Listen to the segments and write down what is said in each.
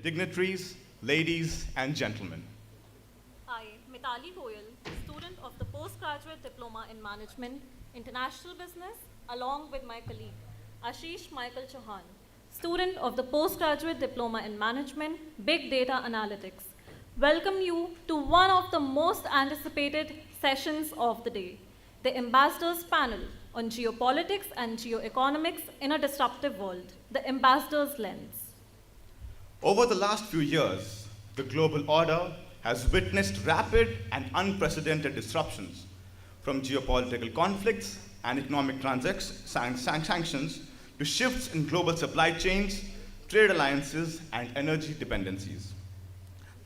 dignitaries, ladies and gentlemen. I, Mitali Goyal, student of the Postgraduate Diploma in Management, International Business, along with my colleague, Ashish Michael Chauhan, student of the Postgraduate Diploma in Management, Big Data Analytics, welcome you to one of the most anticipated sessions of the day, the Ambassadors Panel on Geopolitics and Geoeconomics in a Disruptive World, the Ambassadors Lens. Over the last few years, the global order has witnessed rapid and unprecedented disruptions, from geopolitical conflicts and economic sanctions to shifts in global supply chains, trade alliances, and energy dependencies.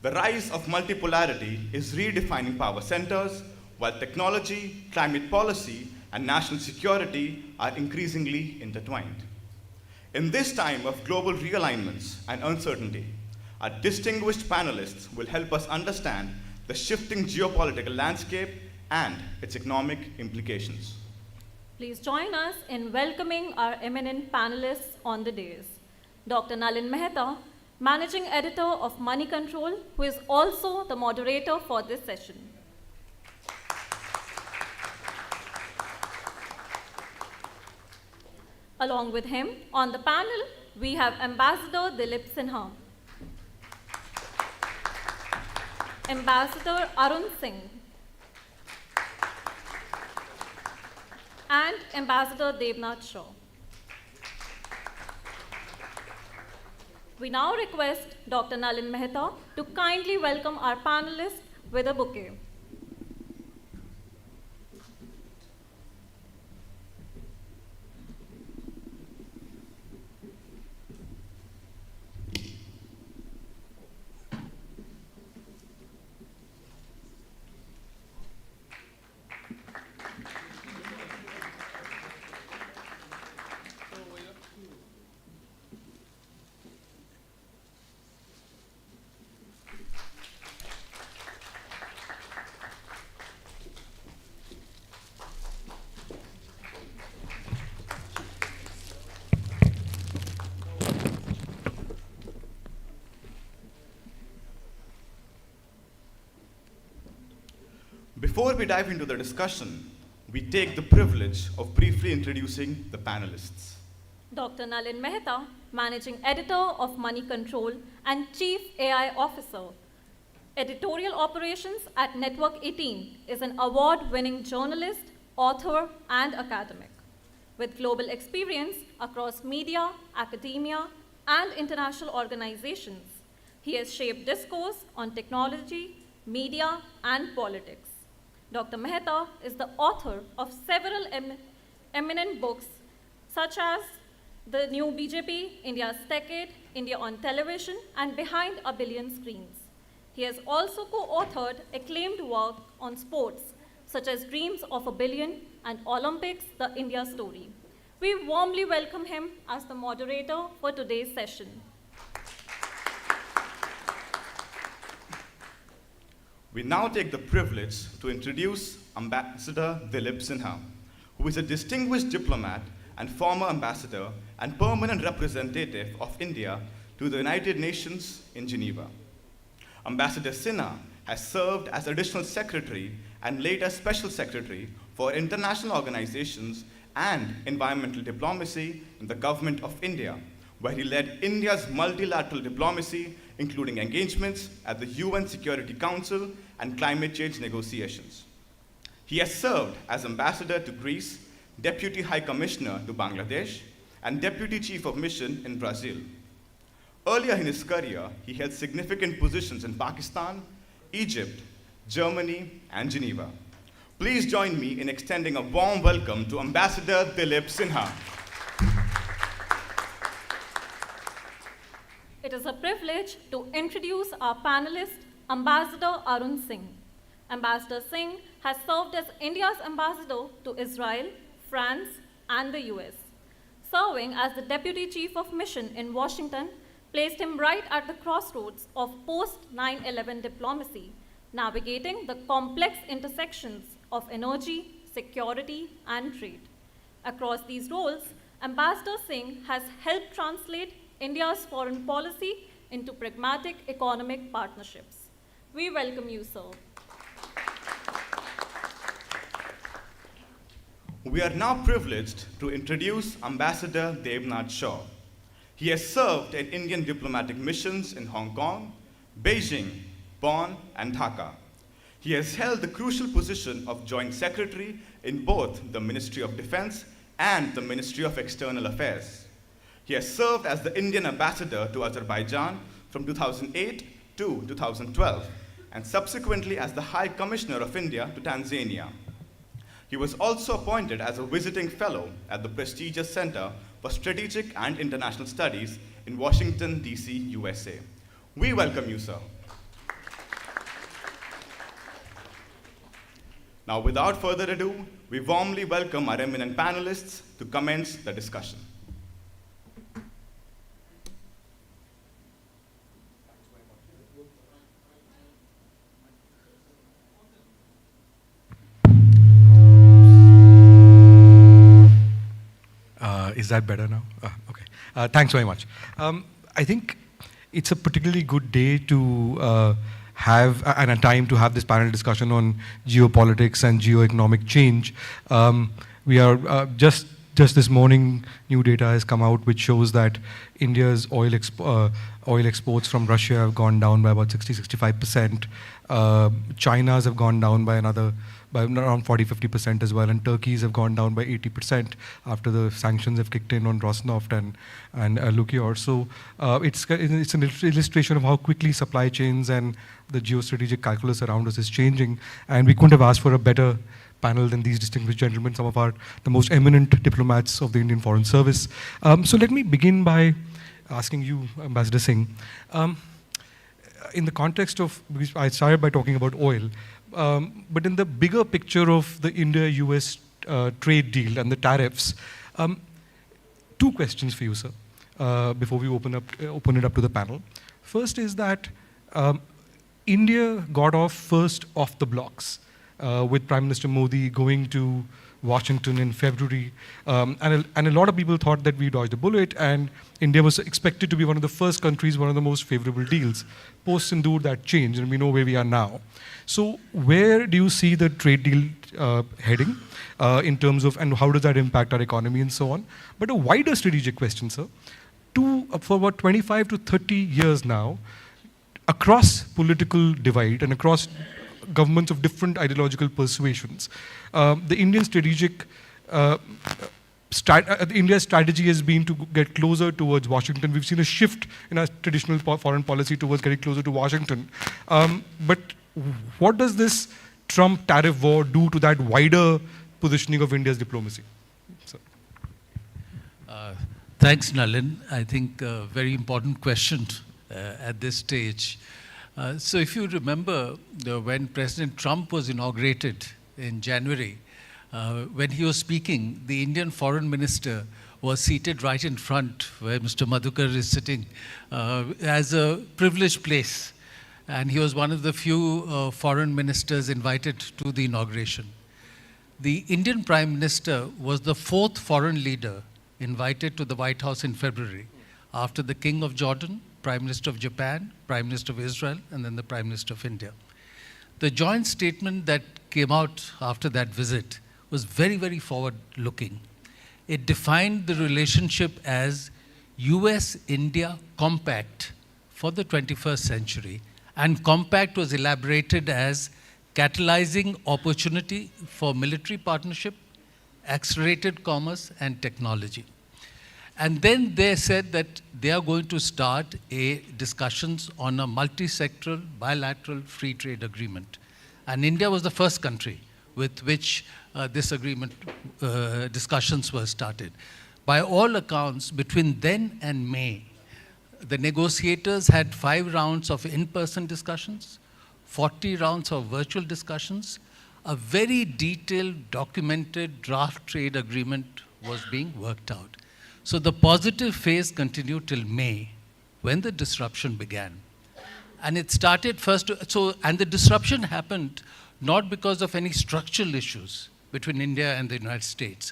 The rise of multipolarity is redefining power centers, while technology, climate policy, and national security are increasingly intertwined. In this time of global realignments and uncertainty, our distinguished panelists will help us understand the shifting geopolitical landscape and its economic implications. Please join us in welcoming our eminent panelists on the dais. Dr. Nalin Mehta, Managing Editor of Money Control, who is also the moderator for this session. Along with him, on the panel, we have Ambassador Dilip Sinha, Ambassador Arun Singh, and Ambassador Devnath Shaw. We now request Dr. Nalin Mehta to kindly welcome our panelists with a bouquet. Before we dive into the discussion, we take the privilege of briefly introducing the panelists. Dr. Nalin Mehta, Managing Editor of Money Control and Chief AI Officer. Editorial Operations at Network 18 is an award-winning journalist, author, and academic. With global experience across media, academia, and international organizations, he has shaped discourse on technology, media, and politics. Dr. Mehta is the author of several eminent books, such as The New BJP, India's Decade, India on Television, and Behind a Billion Screens. He has also co-authored acclaimed work on sports, such as Dreams of a Billion and Olympics, The India Story. We warmly welcome him as the moderator for today's session. We now take the privilege to introduce Ambassador Dilip Sinha, who is a distinguished diplomat and former ambassador and permanent representative of India to the United Nations in Geneva. Ambassador Sinha has served as Additional Secretary and later Special Secretary for International Organizations and Environmental Diplomacy in the Government of India, where he led India's multilateral diplomacy, including engagements at the UN Security Council and climate change negotiations. He has served as ambassador to Greece, Deputy High Commissioner to Bangladesh, and Deputy Chief of Mission in Brazil. Earlier in his career, he held significant positions in Pakistan, Egypt, Germany, and Geneva. Please join me in extending a warm welcome to Ambassador Dilip Sinha. It is a privilege to introduce our panelist, Ambassador Arun Singh. Ambassador Singh has served as India's ambassador to Israel, France, and the US. Serving as the Deputy Chief of Mission in Washington placed him right at the crossroads of post-9/11 diplomacy, navigating the complex intersections of energy, security, and trade. Across these roles, Ambassador Singh has helped translate India's foreign policy into pragmatic economic partnerships. We welcome you, sir. We are now privileged to introduce Ambassador Devnath Shaw. He has served in Indian diplomatic missions in Hong Kong, Beijing, Bonn, and Dhaka. He has held the crucial position of Joint Secretary in both the Ministry of Defense and the Ministry of External Affairs. He has served as the Indian ambassador to Azerbaijan from 2008 to 2012, and subsequently as the High Commissioner of India to Tanzania. He was also appointed as a visiting fellow at the prestigious Center for Strategic and International Studies in Washington, D.C., USA. We welcome you, sir. Now, without further ado, we warmly welcome our eminent panelists to commence the discussion. Is that better now? Okay. Thanks very much. I think it's a particularly good day to have and a time to have this panel discussion on geopolitics and geoeconomic change. We are just this morning, new data has come out which shows that India's oil exports from Russia have gone down by about 60-65%. China's have gone down by around 40-50% as well, and Turkey's have gone down by 80% after the sanctions have kicked in on Rosneft and Lukoil. So it's an illustration of how quickly supply chains and the geostrategic calculus around us is changing, and we couldn't have asked for a better panel than these distinguished gentlemen, some of the most eminent diplomats of the Indian Foreign Service. So let me begin by asking you, Ambassador Singh, in the context of, I started by talking about oil, but in the bigger picture of the India-US trade deal and the tariffs, two questions for you, sir, before we open it up to the panel. First is that India got off first off the blocks with Prime Minister Modi going to Washington in February, and a lot of people thought that we dodged a bullet, and India was expected to be one of the first countries, one of the most favorable deals. Post-Sindoor, that changed, and we know where we are now. So where do you see the trade deal heading in terms of, and how does that impact our economy and so on? But a wider strategic question, sir. For about 25 to 30 years now, across political divide and across governments of different ideological persuasions, the Indian India's strategy has been to get closer towards Washington. We've seen a shift in our traditional foreign policy towards getting closer to Washington. But what does this Trump tariff war do to that wider positioning of India's diplomacy? So. Thanks, Nalin. I think a very important question at this stage. So if you remember, when President Trump was inaugurated in January, when he was speaking, the Indian foreign minister was seated right in front where Mr. Madhukar is sitting as a privileged place. And he was one of the few foreign ministers invited to the inauguration. The Indian Prime Minister was the fourth foreign leader invited to the White House in February, after the King of Jordan, Prime Minister of Japan, Prime Minister of Israel, and then the Prime Minister of India. The joint statement that came out after that visit was very, very forward-looking. It defined the relationship as US-India compact for the 21st century, and compact was elaborated as catalyzing opportunity for military partnership, accelerated commerce, and technology. And then they said that they are going to start discussions on a multi-sectoral, bilateral free trade agreement. And India was the first country with which this agreement discussions were started. By all accounts, between then and May, the negotiators had 5 rounds of in-person discussions, 40 rounds of virtual discussions. A very detailed, documented draft trade agreement was being worked out. So the positive phase continued till May, when the disruption began. And it started first, and the disruption happened not because of any structural issues between India and the United States,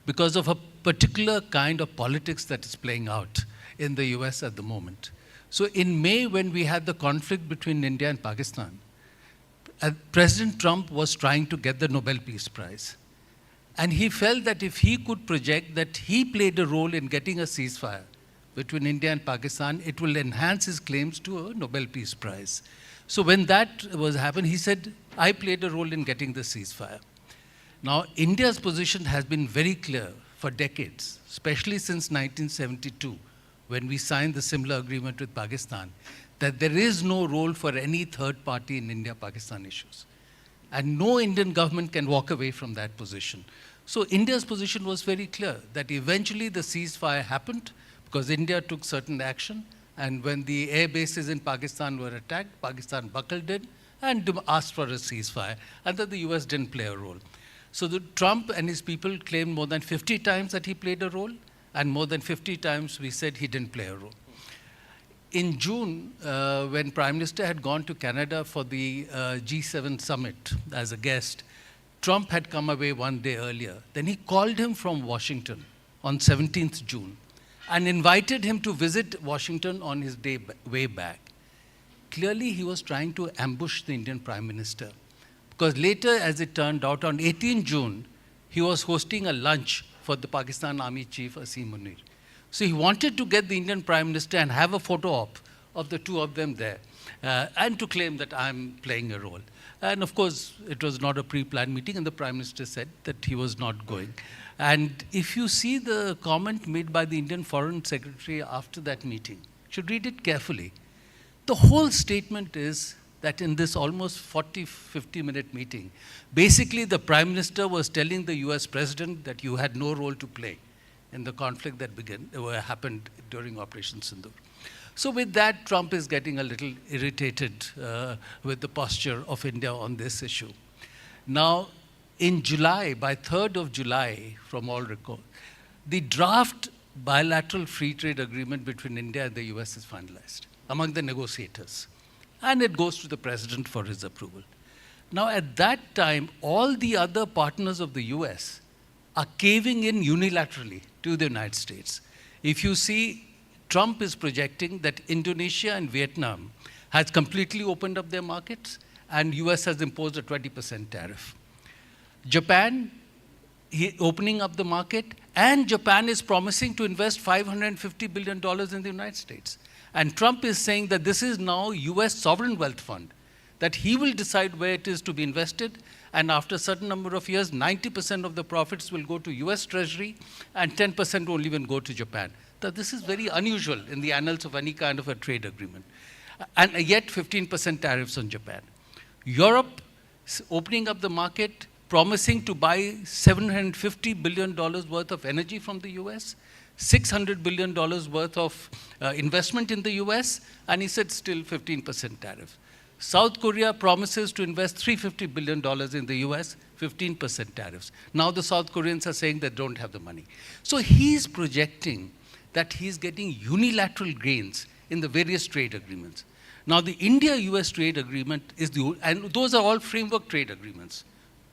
because of a particular kind of politics that is playing out in the US at the moment. So in May, when we had the conflict between India and Pakistan, President Trump was trying to get the Nobel Peace Prize. And he felt that if he could project that he played a role in getting a ceasefire between India and Pakistan, it will enhance his claims to a Nobel Peace Prize. So when that was happened, he said, I played a role in getting the ceasefire. Now, India's position has been very clear for decades, especially since 1972, when we signed the similar agreement with Pakistan, that there is no role for any third party in India-Pakistan issues. And no Indian government can walk away from that position. So India's position was very clear, that eventually the ceasefire happened because India took certain action, and when the air bases in Pakistan were attacked, Pakistan buckled in and asked for a ceasefire, and that the US didn't play a role. So Trump and his people claimed more than 50 times that he played a role, and more than 50 times we said he didn't play a role. In June, when Prime Minister had gone to Canada for the G7 summit as a guest, Trump had come away one day earlier. Then he called him from Washington on 17th June and invited him to visit Washington on his way back. Clearly, he was trying to ambush the Indian Prime Minister, because later, as it turned out, on 18 June, he was hosting a lunch for the Pakistan Army Chief, Asim Munir. So he wanted to get the Indian Prime Minister and have a photo op of the two of them there, and to claim that I'm playing a role. And of course, it was not a pre-planned meeting, and the Prime Minister said that he was not going. And if you see the comment made by the Indian Foreign Secretary after that meeting, you should read it carefully. The whole statement is that in this almost 40, 50-minute meeting, basically the Prime Minister was telling the US President that you had no role to play in the conflict that happened during Operation Sindoor. So with that, Trump is getting a little irritated with the posture of India on this issue. Now, in July, by 3rd of July, from all record, the draft bilateral free trade agreement between India and the US is finalized among the negotiators. And it goes to the President for his approval. Now, at that time, all the other partners of the US are caving in unilaterally to the United States. If you see, Trump is projecting that Indonesia and Vietnam has completely opened up their markets, and US has imposed a 20% tariff. Japan, opening up the market, and Japan is promising to invest $550 billion in the United States. And Trump is saying that this is now US sovereign wealth fund, that he will decide where it is to be invested, and after a certain number of years, 90% of the profits will go to US Treasury, and 10% will even go to Japan. Now, this is very unusual in the annals of any kind of a trade agreement. And yet, 15% tariffs on Japan. Europe is opening up the market, promising to buy $750 billion worth of energy from the US, $600 billion worth of investment in the US, and he said still 15% tariff. South Korea promises to invest $350 billion in the US, 15% tariffs. Now the South Koreans are saying they don't have the money. So he's projecting that he's getting unilateral gains in the various trade agreements. Now the India-US trade agreement is and those are all framework trade agreements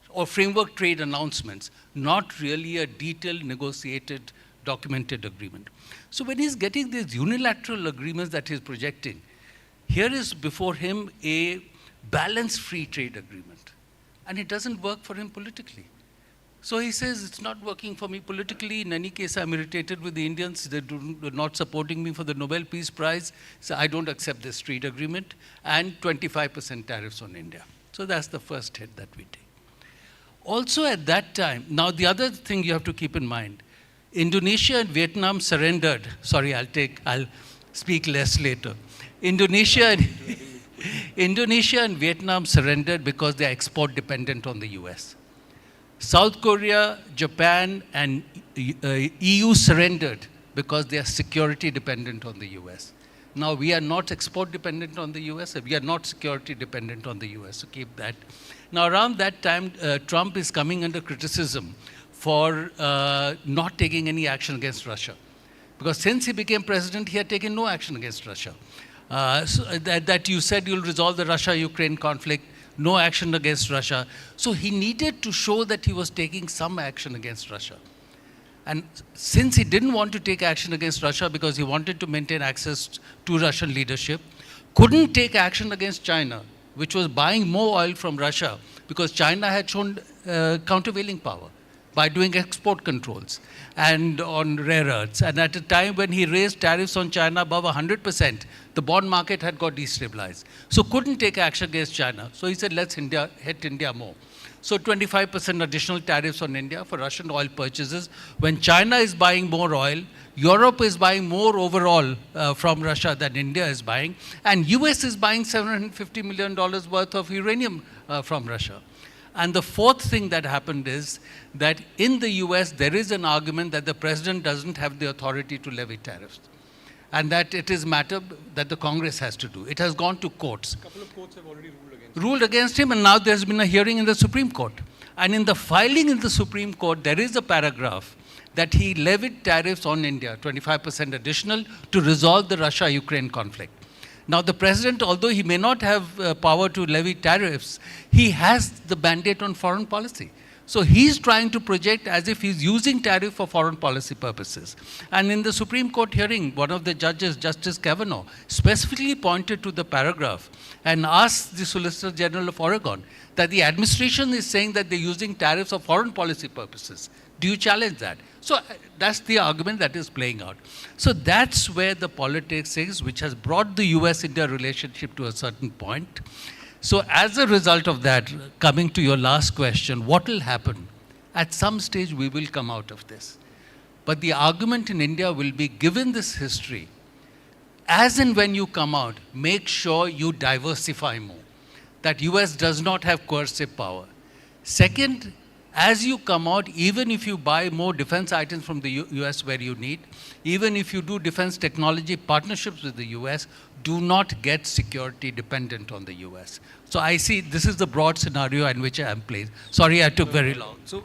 or framework trade announcements, not really a detailed negotiated documented agreement. So when he's getting these unilateral agreements that he's projecting, here is before him a balanced free trade agreement. And it doesn't work for him politically. So he says, it's not working for me politically. In any case, I'm irritated with the Indians. They're not supporting me for the Nobel Peace Prize. So I don't accept this trade agreement. And 25% tariffs on India. So that's the first hit that we take. Also at that time, now the other thing you have to keep in mind, Indonesia and Vietnam surrendered. Sorry, I'll speak less later. Indonesia and Vietnam surrendered because they are export dependent on the US. South Korea, Japan, and EU surrendered because they are security dependent on the US. Now, we are not export dependent on the US, we are not security dependent on the US, so keep that. Now, around that time, Trump is coming under criticism for not taking any action against Russia. Because since he became president, he had taken no action against Russia. So that you said you'll resolve the Russia-Ukraine conflict, no action against Russia. So he needed to show that he was taking some action against Russia. And since he didn't want to take action against Russia because he wanted to maintain access to Russian leadership, couldn't take action against China, which was buying more oil from Russia because China had shown countervailing power by doing export controls and on rare earths. And at a time when he raised tariffs on China above 100%, the bond market had got destabilized. So couldn't take action against China. So he said, let's hit India more. So 25% additional tariffs on India for Russian oil purchases. When China is buying more oil, Europe is buying more overall from Russia than India is buying. And US is buying $750 million worth of uranium from Russia. And the fourth thing that happened is that in the US, there is an argument that the president doesn't have the authority to levy tariffs. And that it is a matter that the Congress has to do. It has gone to courts. A couple of courts have already ruled against him, and now there's been a hearing in the Supreme Court. And in the filing in the Supreme Court, there is a paragraph that he levied tariffs on India, 25% additional, to resolve the Russia-Ukraine conflict. Now, the president, although he may not have power to levy tariffs, he has the mandate on foreign policy. So he's trying to project as if he's using tariff for foreign policy purposes. And in the Supreme Court hearing, one of the judges, Justice Kavanaugh, specifically pointed to the paragraph and asked the Solicitor General of Oregon that the administration is saying that they're using tariffs for foreign policy purposes. Do you challenge that? So that's the argument that is playing out. So that's where the politics is, which has brought the US-India relationship to a certain point. So as a result of that, coming to your last question, what will happen? At some stage, we will come out of this. But the argument in India will be, given this history, as and when you come out, make sure you diversify more. That US does not have coercive power. Second, as you come out, even if you buy more defense items from the US where you need, even if you do defense technology partnerships with the US, do not get security dependent on the US. So I see this is the broad scenario in which I am placed. Sorry, I took very long. So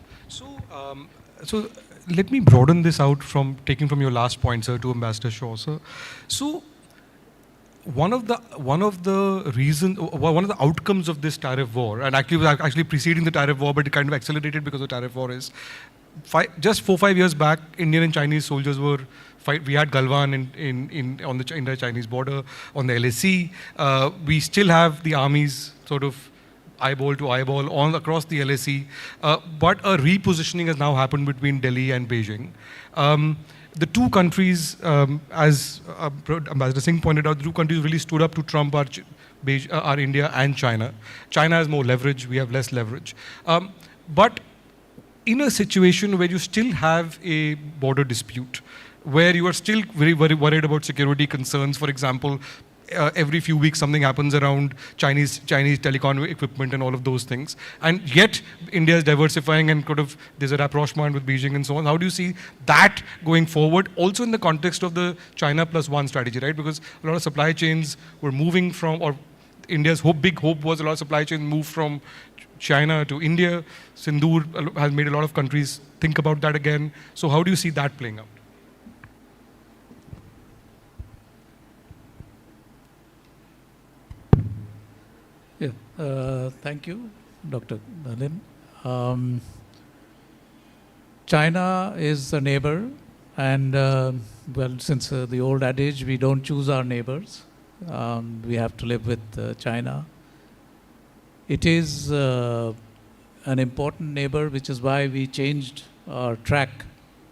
let me broaden this out from taking from your last point, sir, to Ambassador Shaw, sir. So one of the outcomes of this tariff war, and actually was actually preceding the tariff war, but it kind of accelerated because of the tariff war, is just 4-5 years back, Indian and Chinese soldiers were we had Galwan on the Indo-Chinese border, on the LAC. We still have the armies sort of eyeball to eyeball all across the LAC, but a repositioning has now happened between Delhi and Beijing. The two countries, as Ambassador Singh pointed out, the two countries really stood up to Trump are India and China. China has more leverage, we have less leverage. But in a situation where you still have a border dispute, where you are still very, very worried about security concerns, for example, every few weeks something happens around Chinese telecom equipment and all of those things. And yet India is diversifying and there's a rapprochement with Beijing and so on. How do you see that going forward? Also in the context of the China plus one strategy, right? Because a lot of supply chains were moving from, or India's big hope was a lot of supply chains moved from China to India. Sindoor has made a lot of countries think about that again. So how do you see that playing out? Yeah, thank you, Dr. Nalin. China is a neighbor, and well, since the old adage, we don't choose our neighbors. We have to live with China. It is an important neighbor, which is why we changed our track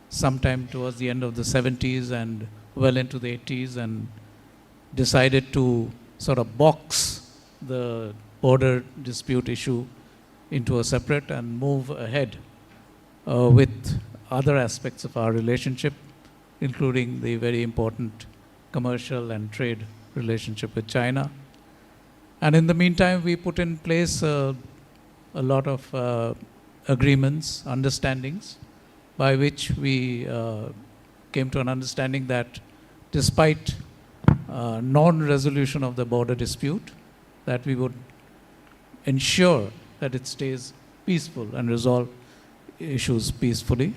sometime towards the end of the 70s and well into the 80s, and decided to sort of box the border dispute issue into a separate and move ahead with other aspects of our relationship, including the very important commercial and trade relationship with China. And in the meantime, we put in place a lot of agreements, understandings, by which we came to an understanding that despite non-resolution of the border dispute, that we would ensure that it stays peaceful and resolve issues peacefully.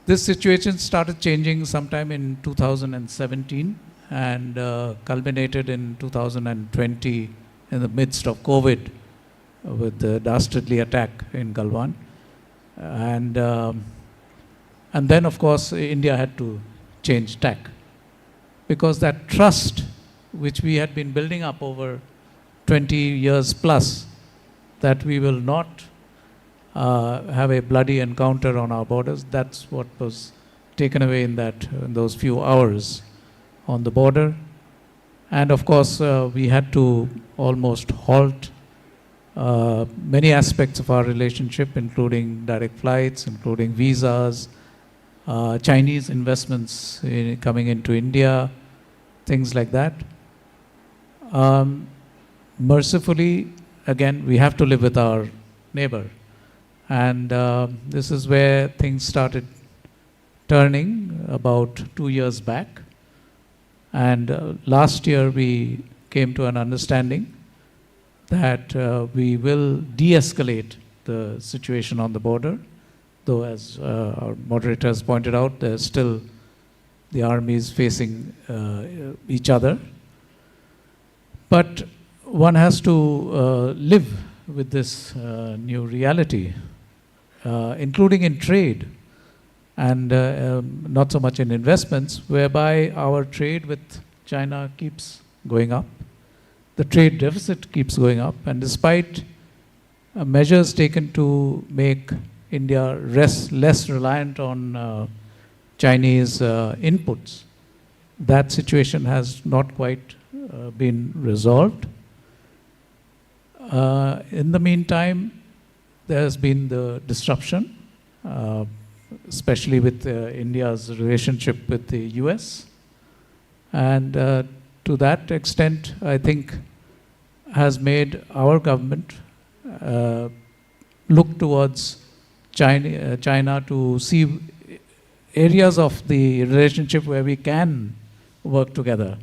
This situation started changing sometime in 2017 and culminated in 2020 in the midst of COVID with the dastardly attack in Galwan. And And then, of course, India had to change tack. Because that trust which we had been building up over 20 years plus, that we will not have a bloody encounter on our borders, that's what was taken away in those few hours on the border. And of course, we had to almost halt many aspects of our relationship, including direct flights, including visas, Chinese investments coming into India, things like that. Mercifully, again, we have to live with our neighbor. And this is where things started turning about 2 years back. And last year we came to an understanding that we will de-escalate the situation on the border, though as our moderator has pointed out, there's still the armies facing each other. But one has to live with this new reality, including in trade and not so much in investments, whereby our trade with China keeps going up. The trade deficit keeps going up, and despite measures taken to make India less reliant on Chinese inputs, that situation has not quite been resolved. In the meantime, there has been the disruption, especially with India's relationship with the US. And to that extent, I think, has made our government look towards China to see areas of the relationship where we can work together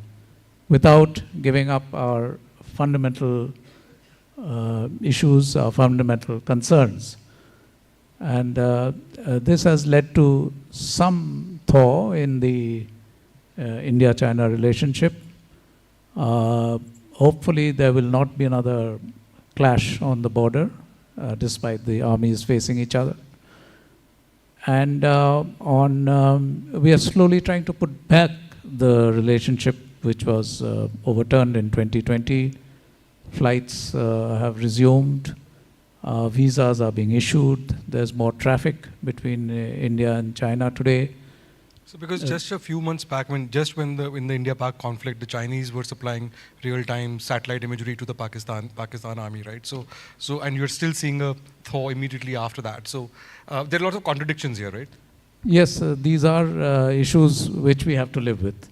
without giving up our fundamental issues, our fundamental concerns. And this has led to some thaw in the India-China relationship. Hopefully there will not be another clash on the border, despite the armies facing each other. And we are slowly trying to put back the relationship which was overturned in 2020. Flights have resumed. Visas are being issued. There's more traffic between India and China today. So because just a few months back, in the India-Pak conflict, the Chinese were supplying real-time satellite imagery to the Pakistan army, right? So and you're still seeing a thaw immediately after that. So there are lots of contradictions here, right? Yes, these are issues which we have to live with.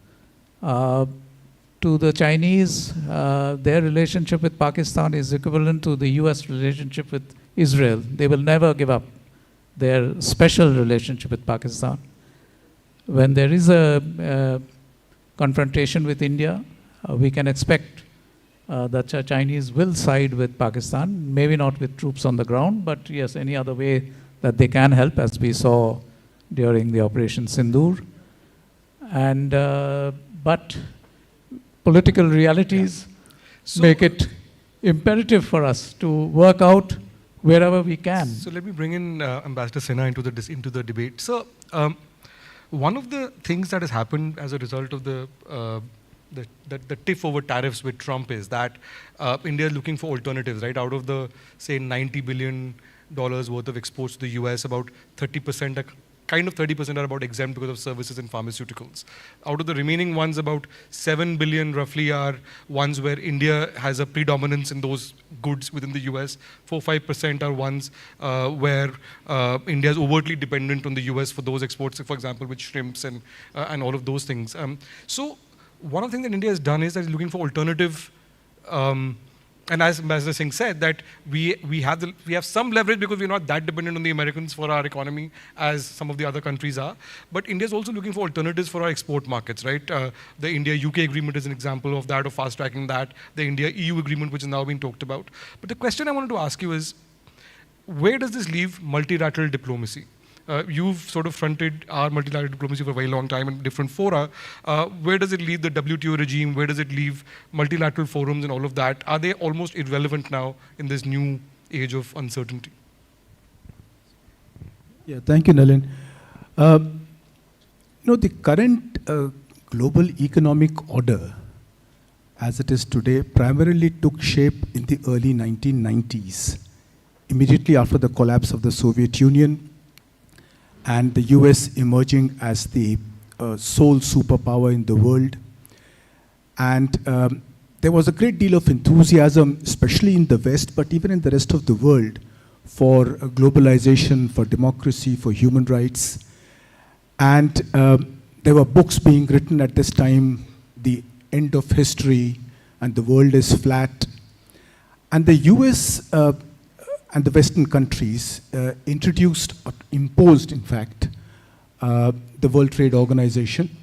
To the Chinese, their relationship with Pakistan is equivalent to the US relationship with Israel. They will never give up their special relationship with Pakistan. When there is a confrontation with India, we can expect that the Chinese will side with Pakistan, maybe not with troops on the ground, but yes, any other way that they can help, as we saw during the Operation Sindoor. And but political realities make it imperative for us to work out wherever we can. So let me bring in Ambassador Sinha into the debate. So one of the things that has happened as a result of the tiff over tariffs with Trump is that India is looking for alternatives, right? Out of the, say, $90 billion worth of exports to the US, about 30%, kind of 30% are about exempt because of services and pharmaceuticals. Out of the remaining ones, about 7 billion roughly are ones where India has a predominance in those goods within the US. 4-5% are ones where India is overtly dependent on the US for those exports, for example, with shrimps and all of those things. So one of the things that India has done is that it's looking for alternative and as Ambassador Singh said, that we have some leverage because we're not that dependent on the Americans for our economy as some of the other countries are. But India is also looking for alternatives for our export markets, right? The India-UK agreement is an example of that, of fast-tracking that. The India-EU agreement, which is now being talked about. But the question I wanted to ask you is, where does this leave multilateral diplomacy? You've sort of fronted our multilateral diplomacy for a very long time in different fora. Where does it leave the WTO regime? Where does it leave multilateral forums and all of that? Are they almost irrelevant now in this new age of uncertainty? Yeah, thank you, Nalin. Uh, the current global economic order, as it is today, primarily took shape in the early 1990s, immediately after the collapse of the Soviet Union and the US emerging as the sole superpower in the world. And there was a great deal of enthusiasm, especially in the West, but even in the rest of the world, for globalization, for democracy, for human rights. And there were books being written at this time, The End of History, and The World is Flat. And the US and the Western countries introduced, or imposed, in fact, the World Trade Organization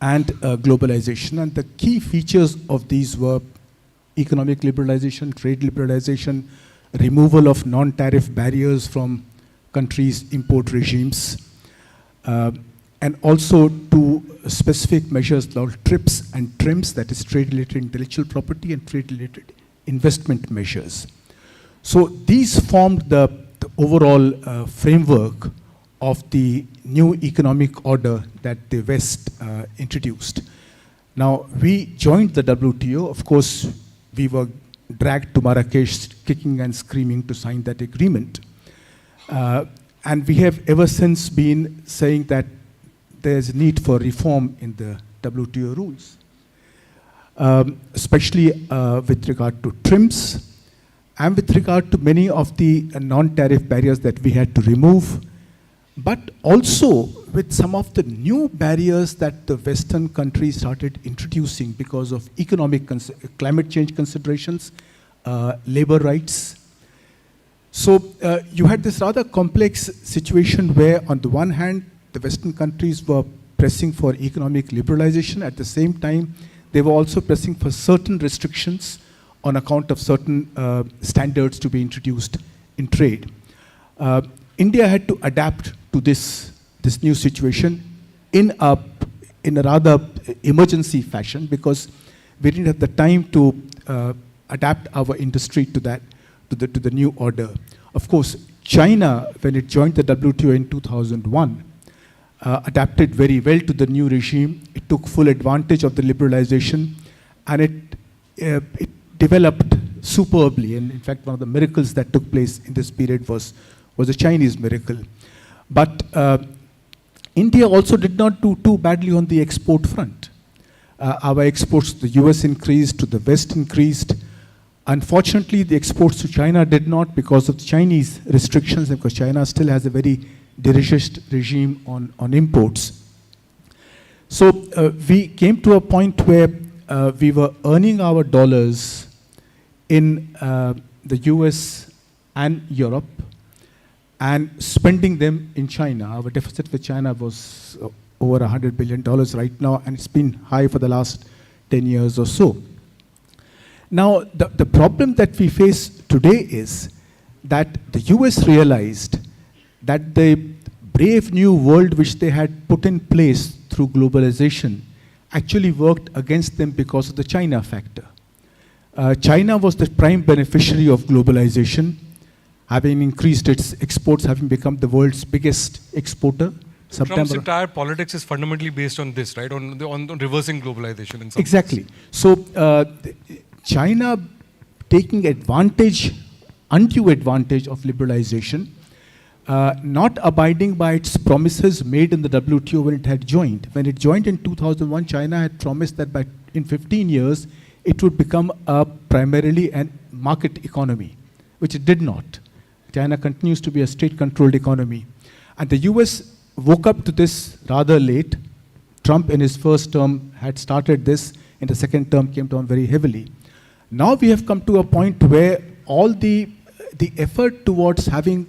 and globalization. And the key features of these were economic liberalization, trade liberalization, removal of non-tariff barriers from countries' import regimes, and also two specific measures called TRIPS and TRIMS, that is trade-related intellectual property and trade-related investment measures. So these formed the overall framework of the new economic order that the West introduced. Now, we joined the WTO. Of course, we were dragged to Marrakesh kicking and screaming to sign that agreement. And we have ever since been saying that there's need for reform in the WTO rules, especially with regard to TRIMS and with regard to many of the non-tariff barriers that we had to remove, but also with some of the new barriers that the Western countries started introducing because of economic climate change considerations, labor rights. So you had this rather complex situation where, on the one hand, the Western countries were pressing for economic liberalization. At the same time, they were also pressing for certain restrictions on account of certain standards to be introduced in trade. India had to adapt to this new situation in a rather emergency fashion, because we didn't have the time to adapt our industry to that, to the new order. Of course, China, when it joined the WTO in 2001, adapted very well to the new regime. It took full advantage of the liberalization, and it developed superbly. And in fact, one of the miracles that took place in this period was a Chinese miracle. But India also did not do too badly on the export front. Our exports to the US increased, to the West increased. Unfortunately, the exports to China did not, because of the Chinese restrictions, and because China still has a very dirigist regime on imports. So we came to a point where we were earning our dollars in the US and Europe and spending them in China. Our deficit with China was over $100 billion right now, and it's been high for the last 10 years or so. Now, the problem that we face today is that the US realized that the brave new world which they had put in place through globalization actually worked against them because of the China factor. China was the prime beneficiary of globalization, having increased its exports, having become the world's biggest exporter. Trump's entire politics is fundamentally based on this, right? On reversing globalization in some Exactly. ways. So China taking undue advantage of liberalization, not abiding by its promises made in the WTO when it had joined. When it joined in 2001, China had promised that in 15 years, it would become primarily a market economy, which it did not. China continues to be a state-controlled economy. And the US woke up to this rather late. Trump in his first term had started this. In the second term, came down very heavily. Now we have come to a point where all the effort towards having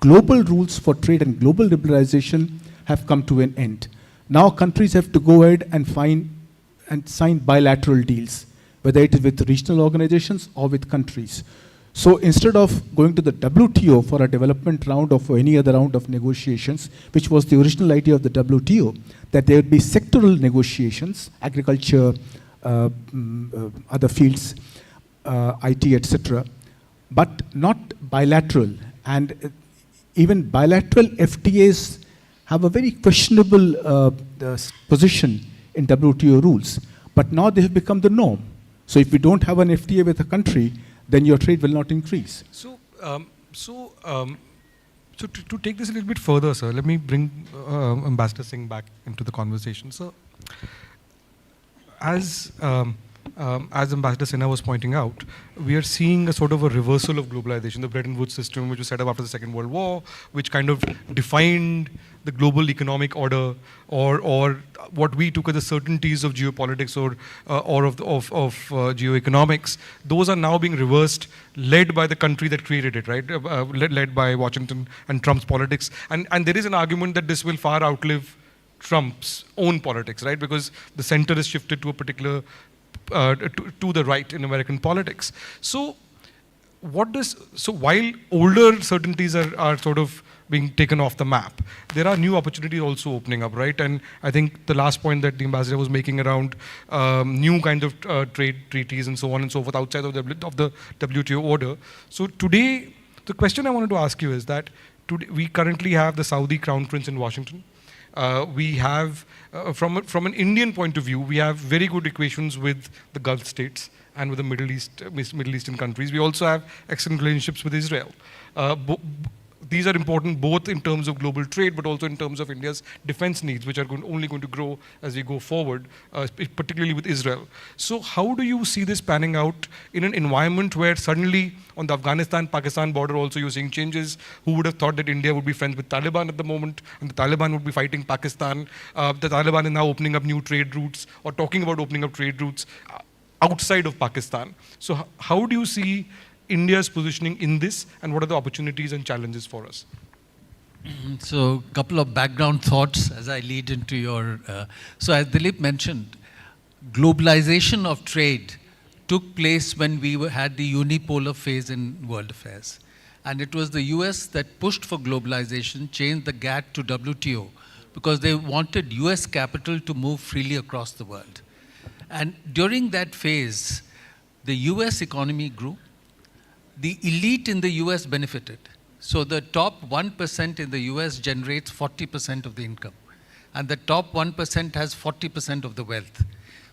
global rules for trade and global liberalization have come to an end. Now countries have to go ahead and sign bilateral deals, whether it is with regional organizations or with countries. So instead of going to the WTO for a development round or for any other round of negotiations, which was the original idea of the WTO, that there would be sectoral negotiations, agriculture, other fields, IT, etc., but not bilateral. And even bilateral FTAs have a very questionable position in WTO rules. But now they have become the norm. So if we don't have an FTA with a country, then your trade will not increase. So, to take this a little bit further, sir, let me bring Ambassador Singh back into the conversation. So, as Ambassador Sinha was pointing out, we are seeing a sort of a reversal of globalization. The Bretton Woods system, which was set up after the Second World War, which kind of defined the global economic order, or what we took as the certainties of geopolitics or of geoeconomics, those are now being reversed, led by the country that created it, right? Led by Washington and Trump's politics. And there is an argument that this will far outlive Trump's own politics, right? Because the center is shifted to a particular to the right in American politics. So while older certainties are sort of being taken off the map, there are new opportunities also opening up, right? And I think the last point that the ambassador was making around new kinds of trade treaties and so on and so forth outside of the WTO order. So today, the question I wanted to ask you is that today we currently have the Saudi Crown Prince in Washington. We have, from an Indian point of view, we have very good equations with the Gulf states and with the Middle Eastern countries. We also have excellent relationships with Israel. These are important both in terms of global trade, but also in terms of India's defense needs, which are only going to grow as we go forward, particularly with Israel. So how do you see this panning out in an environment where suddenly on the Afghanistan-Pakistan border also you're seeing changes? Who would have thought that India would be friends with Taliban at the moment, and the Taliban would be fighting Pakistan? The Taliban is now opening up new trade routes, or talking about opening up trade routes outside of Pakistan. So how do you see India's positioning in this, and what are the opportunities and challenges for us? So, a couple of background thoughts as I lead into your. So, as Dilip mentioned, globalization of trade took place when we had the unipolar phase in world affairs. And it was the US that pushed for globalization, changed the GATT to WTO, because they wanted US capital to move freely across the world. And during that phase, the US economy grew. The elite in the US benefited. So the top 1% in the US generates 40% of the income. And the top 1% has 40% of the wealth.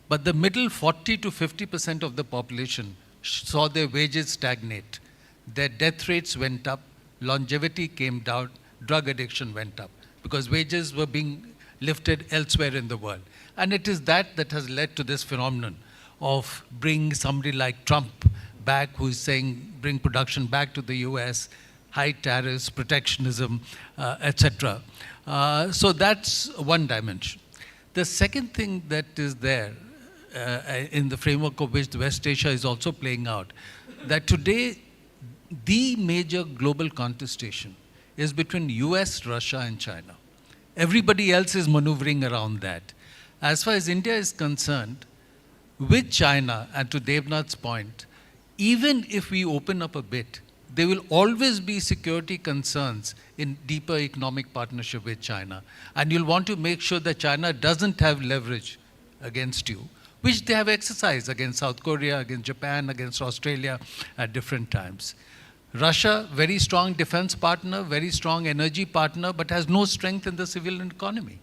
But the middle 40 to 50% of the population saw their wages stagnate. Their death rates went up, longevity came down, drug addiction went up, because wages were being lifted elsewhere in the world. And it is that has led to this phenomenon of bringing somebody like Trump back, who is saying bring production back to the US, high tariffs, protectionism, etc. So that's one dimension. The second thing that is there in the framework of which the West Asia is also playing out, that today the major global contestation is between US, Russia and China. Everybody else is maneuvering around that. As far as India is concerned, with China, and to Devnath's point, even if we open up a bit, there will always be security concerns in deeper economic partnership with China. And you'll want to make sure that China doesn't have leverage against you, which they have exercised against South Korea, against Japan, against Australia at different times. Russia, very strong defense partner, very strong energy partner, but has no strength in the civilian economy.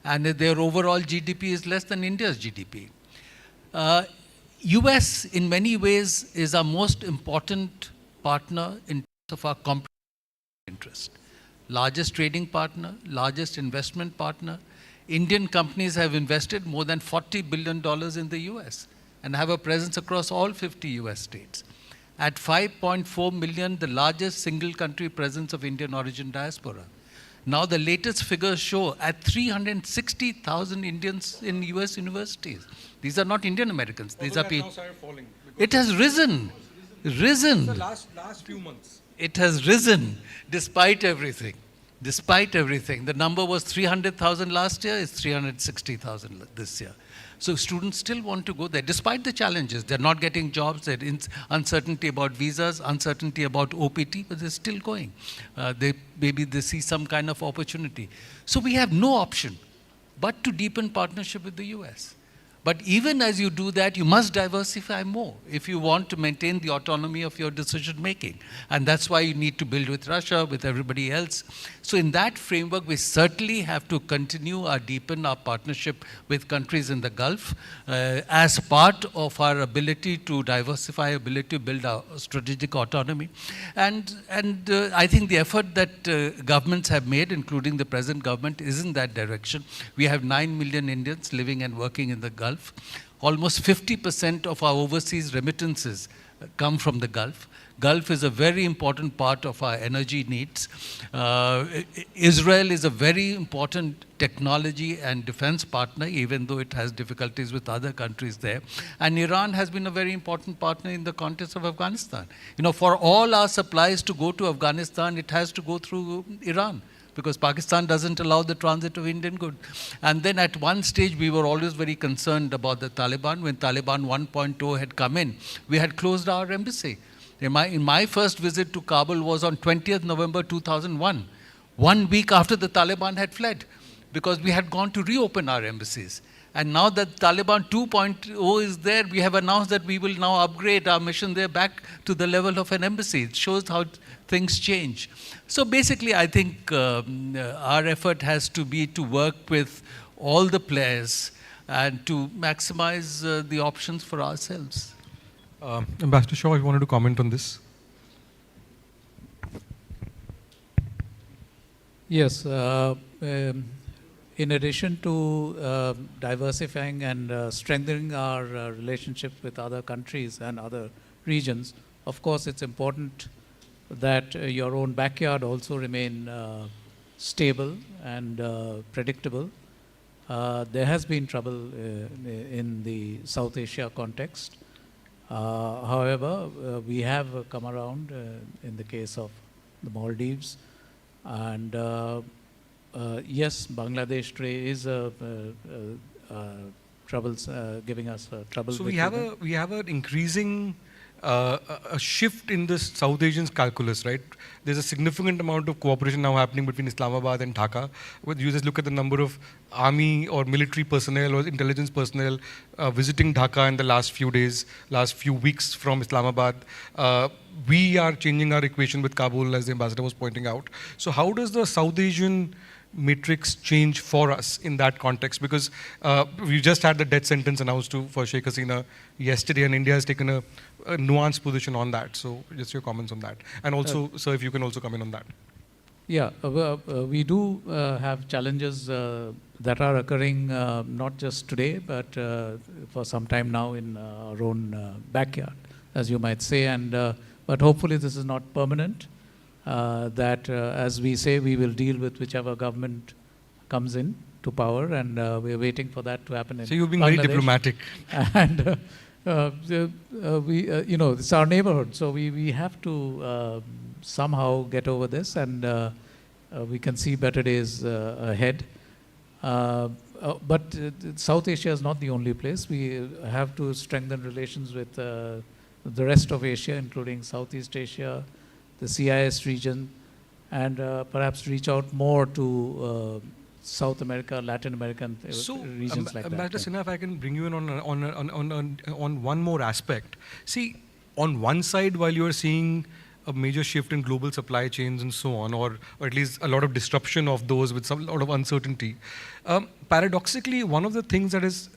And their overall GDP is less than India's GDP. US, in many ways, is our most important partner in terms of our comprehensive interest. Largest trading partner, largest investment partner. Indian companies have invested more than $40 billion in the US and have a presence across all 50 US states. At 5.4 million, the largest single country presence of Indian origin diaspora. Now the latest figures show at 360,000 Indians in US universities. These are not Indian Americans. These are people. It has risen. Risen. The last few months. It has risen despite everything. Despite everything. The number was 300,000 last year. It's 360,000 this year. So students still want to go there despite the challenges. They're not getting jobs. There's uncertainty about visas, uncertainty about OPT, but they're still going. Maybe they see some kind of opportunity. So we have no option but to deepen partnership with the US. But even as you do that, you must diversify more if you want to maintain the autonomy of your decision making. And that's why you need to build with Russia, with everybody else. So in that framework, we certainly have to continue or deepen our partnership with countries in the Gulf as part of our ability to diversify, ability to build our strategic autonomy. And I think the effort that governments have made, including the present government, is in that direction. We have 9 million Indians living and working in the Gulf. Almost 50% of our overseas remittances come from the Gulf. Gulf is a very important part of our energy needs. Israel is a very important technology and defense partner, even though it has difficulties with other countries there. And Iran has been a very important partner in the context of Afghanistan. You know, for all our supplies to go to Afghanistan, it has to go through Iran, because Pakistan doesn't allow the transit of Indian goods. And then at one stage, we were always very concerned about the Taliban. When Taliban 1.0 had come in, we had closed our embassy. In my first visit to Kabul was on 20th November 2001, 1 week after the Taliban had fled, because we had gone to reopen our embassies. And now that Taliban 2.0 is there, we have announced that we will now upgrade our mission there back to the level of an embassy. It shows how things change. So basically, I think our effort has to be to work with all the players and to maximize the options for ourselves. Ambassador Shaw, you wanted to comment on this? Yes. In addition to diversifying and strengthening our relationship with other countries and other regions, of course, it's important that your own backyard also remain stable and predictable. There has been trouble in the South Asia context. However, we have come around in the case of the Maldives, and yes, Bangladesh today is troubles giving us trouble. So we have an increasing a shift in the South Asian calculus, right? There's a significant amount of cooperation now happening between Islamabad and Dhaka. You just look at the number of army or military personnel or intelligence personnel visiting Dhaka in the last few days, last few weeks from Islamabad. We are changing our equation with Kabul, as the ambassador was pointing out. So how does the South Asian matrix change for us in that context? Because we just had the death sentence announced for Sheikh Hasina yesterday, and India has taken a nuanced position on that. So just your comments on that. And also, sir, if you can also comment on that. Yeah, we do have challenges that are occurring not just today, but for some time now in our own backyard, as you might say. And but hopefully this is not permanent. That, as we say, we will deal with whichever government comes in to power, and we are waiting for that to happen in So you're being Bangladesh. very diplomatic. And you know, it's our neighborhood, so we have to somehow get over this, and we can see better days ahead. But South Asia is not the only place. We have to strengthen relations with the rest of Asia, including Southeast Asia, the CIS region, and perhaps reach out more to South America, Latin America, and regions like that. Ambassador Sinha, if I can bring you in on one more aspect. See, on one side, while you are seeing a major shift in global supply chains and so on, or at least a lot of disruption of those with some lot of uncertainty, paradoxically, one of the things that is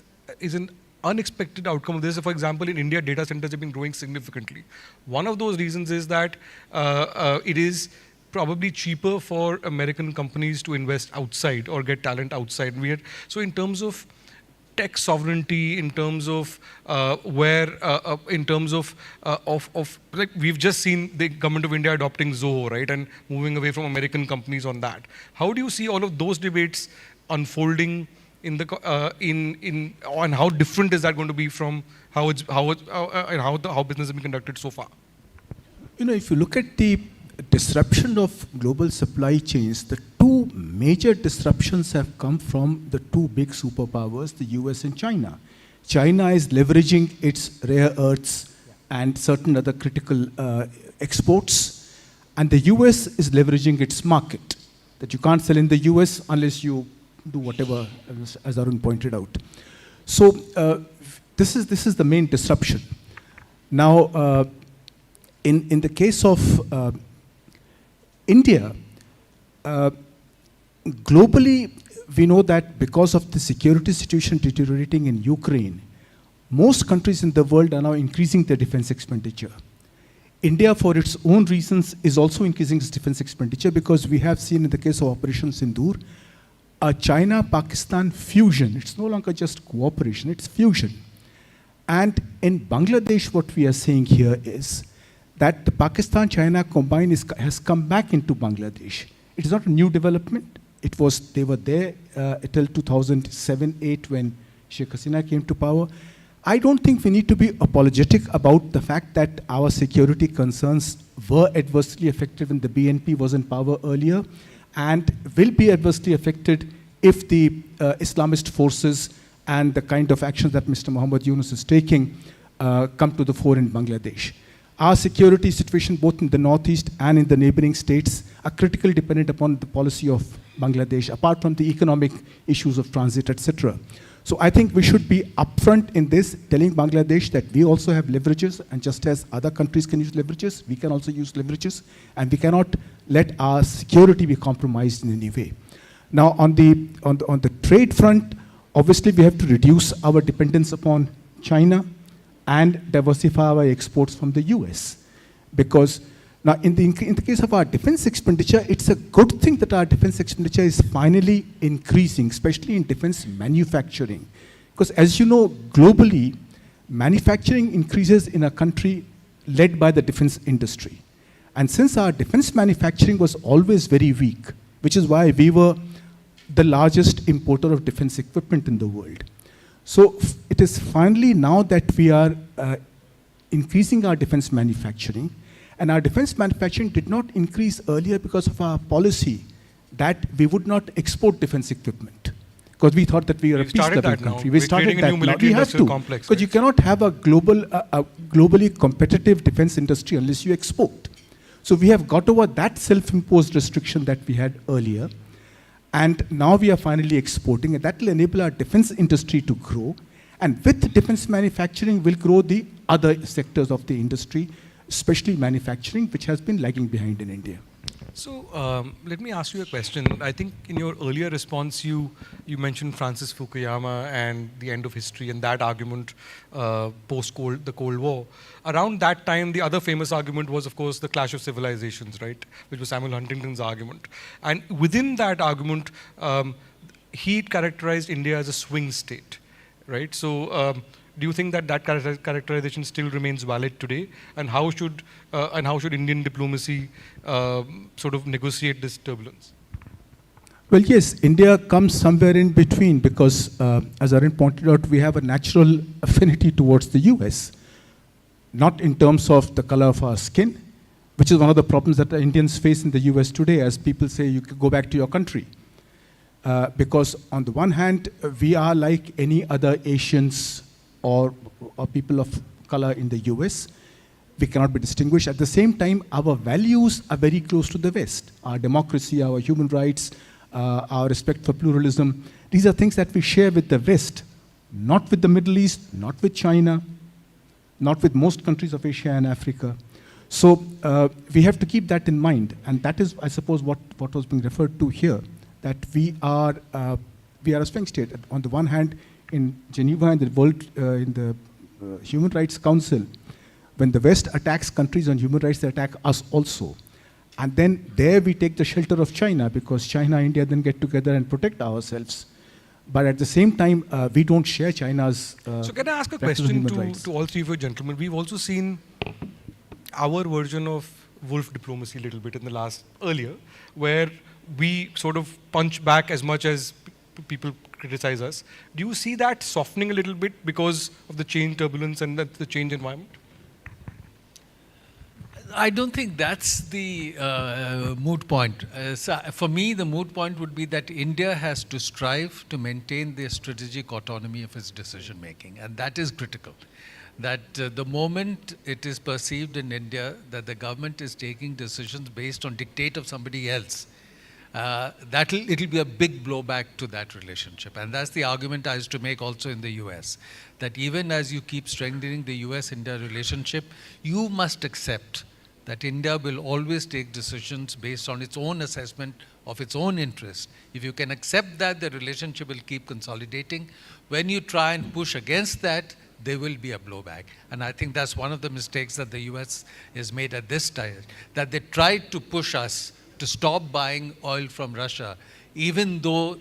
an unexpected outcome of this, for example, in India, data centers have been growing significantly. One of those reasons is that it is probably cheaper for American companies to invest outside or get talent outside. So in terms of tech sovereignty, in terms of like we've just seen the government of India adopting Zoho, right, and moving away from American companies on that. How do you see all of those debates unfolding in and how different is that going to be from how business has been conducted so far? You know, if you look at the disruption of global supply chains, the two major disruptions have come from the two big superpowers, the US and China. China is leveraging its rare earths and certain other critical exports, and the US is leveraging its market, that you can't sell in the US unless you do whatever, as Arun pointed out. So this is the main disruption. Now, in the case of India, globally, we know that because of the security situation deteriorating in Ukraine, most countries in the world are now increasing their defense expenditure. India, for its own reasons, is also increasing its defense expenditure because we have seen in the case of Operation Sindoor, a China-Pakistan fusion. It's no longer just cooperation, it's fusion. And in Bangladesh, what we are saying here is that the Pakistan-China combine has come back into Bangladesh. It is not a new development. They were there till 2007-8 when Sheikh Hasina came to power. I don't think we need to be apologetic about the fact that our security concerns were adversely affected when the BNP was in power earlier and will be adversely affected if the Islamist forces and the kind of actions that Mr. Muhammad Yunus is taking come to the fore in Bangladesh. Our security situation, both in the northeast and in the neighboring states, are critically dependent upon the policy of Bangladesh, apart from the economic issues of transit, etc. So I think we should be upfront in this, telling Bangladesh that we also have leverages, and just as other countries can use leverages, we can also use leverages, and we cannot let our security be compromised in any way. Now, on the trade front, obviously we have to reduce our dependence upon China and diversify our exports from the US. Because now in the case of our defense expenditure, it's a good thing that our defense expenditure is finally increasing, especially in defense manufacturing. Because as you know, globally, manufacturing increases in a country led by the defense industry. And since our defense manufacturing was always very weak, which is why we were the largest importer of defense equipment in the world. So it is finally now that we are increasing our defense manufacturing, and our defense manufacturing did not increase earlier because of our policy that we would not export defense equipment, because we thought that we are a peace-loving country. We started that now. We have to, because you cannot have a globally competitive defense industry unless you export. So we have got over that self-imposed restriction that we had earlier. And now we are finally exporting, and that will enable our defense industry to grow. And with defense manufacturing will grow the other sectors of the industry, especially manufacturing, which has been lagging behind in India. So let me ask you a question. I think in your earlier response, you mentioned Francis Fukuyama and the end of history and that argument post-the Cold War. Around that time, the other famous argument was, of course, the clash of civilizations, right? Which was Samuel Huntington's argument. And within that argument, he characterized India as a swing state, right? So do you think that that characterization still remains valid today? And how should Indian diplomacy sort of negotiate this turbulence? Well, yes, India comes somewhere in between because, as Arun pointed out, we have a natural affinity towards the US. Not in terms of the color of our skin, which is one of the problems that the Indians face in the US today, as people say, you can go back to your country. Because on the one hand, we are like any other Asians or people of color in the US. We cannot be distinguished. At the same time, our values are very close to the West. Our democracy, our human rights, our respect for pluralism. These are things that we share with the West, not with the Middle East, not with China, not with most countries of Asia and Africa. So we have to keep that in mind. And that is, I suppose, what was being referred to here, that we are a swing state. On the one hand, in Geneva and the Human Rights Council, when the West attacks countries on human rights, they attack us also. And then there we take the shelter of China, because China and India then get together and protect ourselves. But at the same time, we don't share China's So can I ask a question to all three of you gentlemen? We've also seen our version of wolf diplomacy a little bit in the earlier, where we sort of punch back as much as people criticize us. Do you see that softening a little bit because of the change turbulence and the change environment? I don't think that's the moot point. So for me, the moot point would be that India has to strive to maintain the strategic autonomy of its decision making, and that is critical. That the moment it is perceived in India that the government is taking decisions based on dictate of somebody else, it'll be a big blowback to that relationship. And that's the argument I used to make also in the US, that even as you keep strengthening the US-India relationship, you must accept that India will always take decisions based on its own assessment of its own interest. If you can accept that, the relationship will keep consolidating. When you try and push against that, there will be a blowback. And I think that's one of the mistakes that the US has made at this time, that they tried to push us to stop buying oil from Russia, even though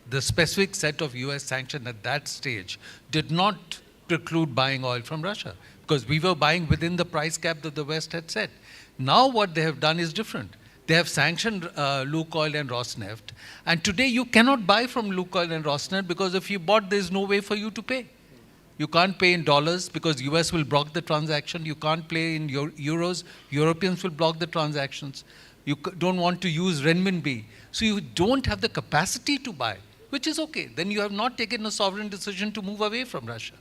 the specific set of US sanctions at that stage did not preclude buying oil from Russia, because we were buying within the price cap that the West had set. Now what they have done is different. They have sanctioned Lukoil and Rosneft, and today you cannot buy from Lukoil and Rosneft because if you bought, there's no way for you to pay. You can't pay in dollars because US will block the transaction. You can't pay in euros. Europeans will block the transactions. You don't want to use renminbi. So you don't have the capacity to buy, which is okay. Then you have not taken a sovereign decision to move away from Russia.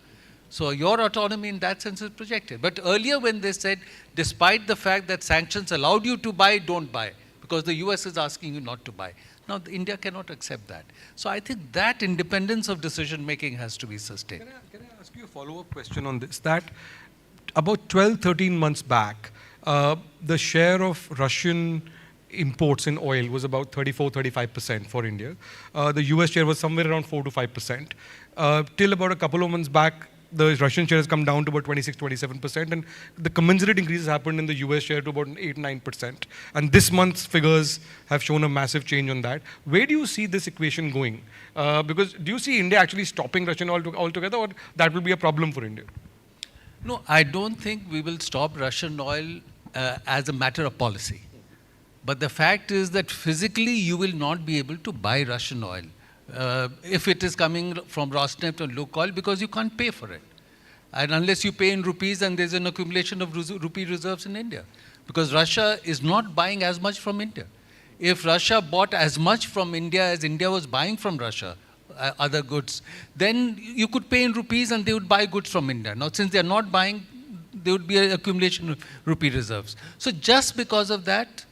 So your autonomy in that sense is projected. But earlier when they said, despite the fact that sanctions allowed you to buy, don't buy, because the US is asking you not to buy. Now India cannot accept that. So I think that independence of decision making has to be sustained. Can I ask you a follow-up question on this? That about 12, 13 months back, the share of Russian imports in oil was about 34-35% for India. The US share was somewhere around 4 to 5%. Till about a couple of months back, the Russian share has come down to about 26-27%, and the commensurate increases happened in the US share to about 8-9%. And this month's figures have shown a massive change on that. Where do you see this equation going? Because do you see India actually stopping Russian oil altogether, or that will be a problem for India? No, I don't think we will stop Russian oil as a matter of policy. But the fact is that physically you will not be able to buy Russian oil if it is coming from Rosneft or Lukoil, because you can't pay for it. And unless you pay in rupees, and there's an accumulation of rupee reserves in India. Because Russia is not buying as much from India. If Russia bought as much from India as India was buying from Russia, other goods, then you could pay in rupees and they would buy goods from India. Now, since they're not buying, there would be an accumulation of rupee reserves. So just because of that,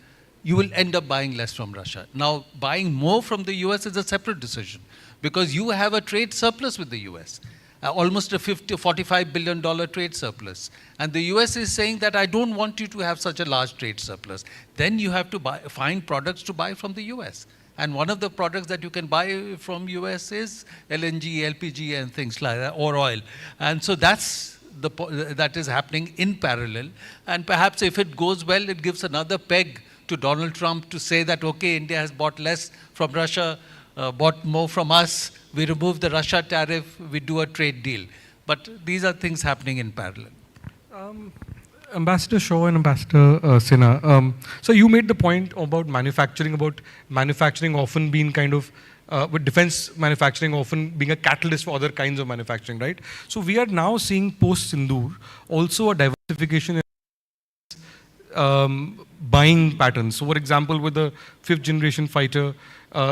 you will end up buying less from Russia. Now, buying more from the US is a separate decision, because you have a trade surplus with the US, almost a $45 billion trade surplus. And the US is saying that I don't want you to have such a large trade surplus. Then you have to find products to buy from the US. And one of the products that you can buy from US is LNG, LPG and things like that, or oil. And so that is happening in parallel. And perhaps if it goes well, it gives another peg to Donald Trump to say that, okay, India has bought less from Russia, bought more from us, we remove the Russia tariff, we do a trade deal. But these are things happening in parallel. Ambassador Shaw and Ambassador Sinha, so you made the point about manufacturing often being kind of, with defense manufacturing often being a catalyst for other kinds of manufacturing, right? So we are now seeing post-Sindoor also a diversification in buying patterns. So for example, with the 5th generation fighter,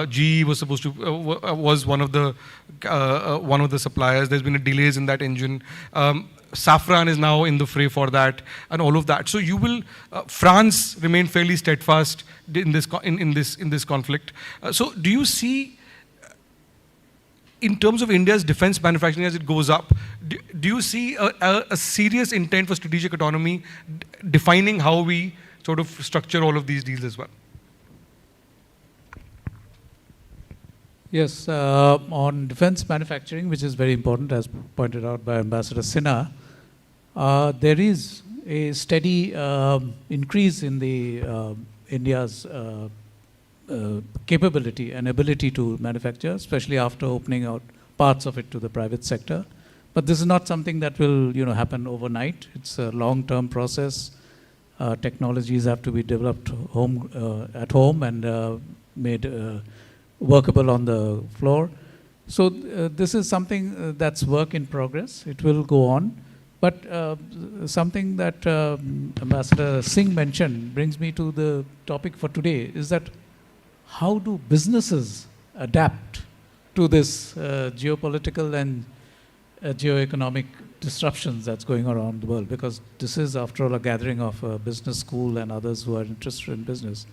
GE was supposed to, was one of the suppliers. There's been delays in that engine. Safran is now in the fray for that, and all of that. So you will, France remain fairly steadfast in this conflict. So do you see, in terms of India's defense manufacturing as it goes up, do you see a serious intent for strategic autonomy defining how we sort of structure all of these deals as well? Yes, on defense manufacturing, which is very important, as pointed out by Ambassador Sinha, there is a steady increase in the India's capability and ability to manufacture, especially after opening out parts of it to the private sector. But this is not something that will, happen overnight. It's a long-term process. Technologies have to be developed at home and made workable on the floor. So this is something that's work in progress. It will go on. But something that Ambassador Singh mentioned brings me to the topic for today, is that how do businesses adapt to this geopolitical and geoeconomic disruptions that's going around the world? Because this is, after all, a gathering of a business school and others who are interested in business.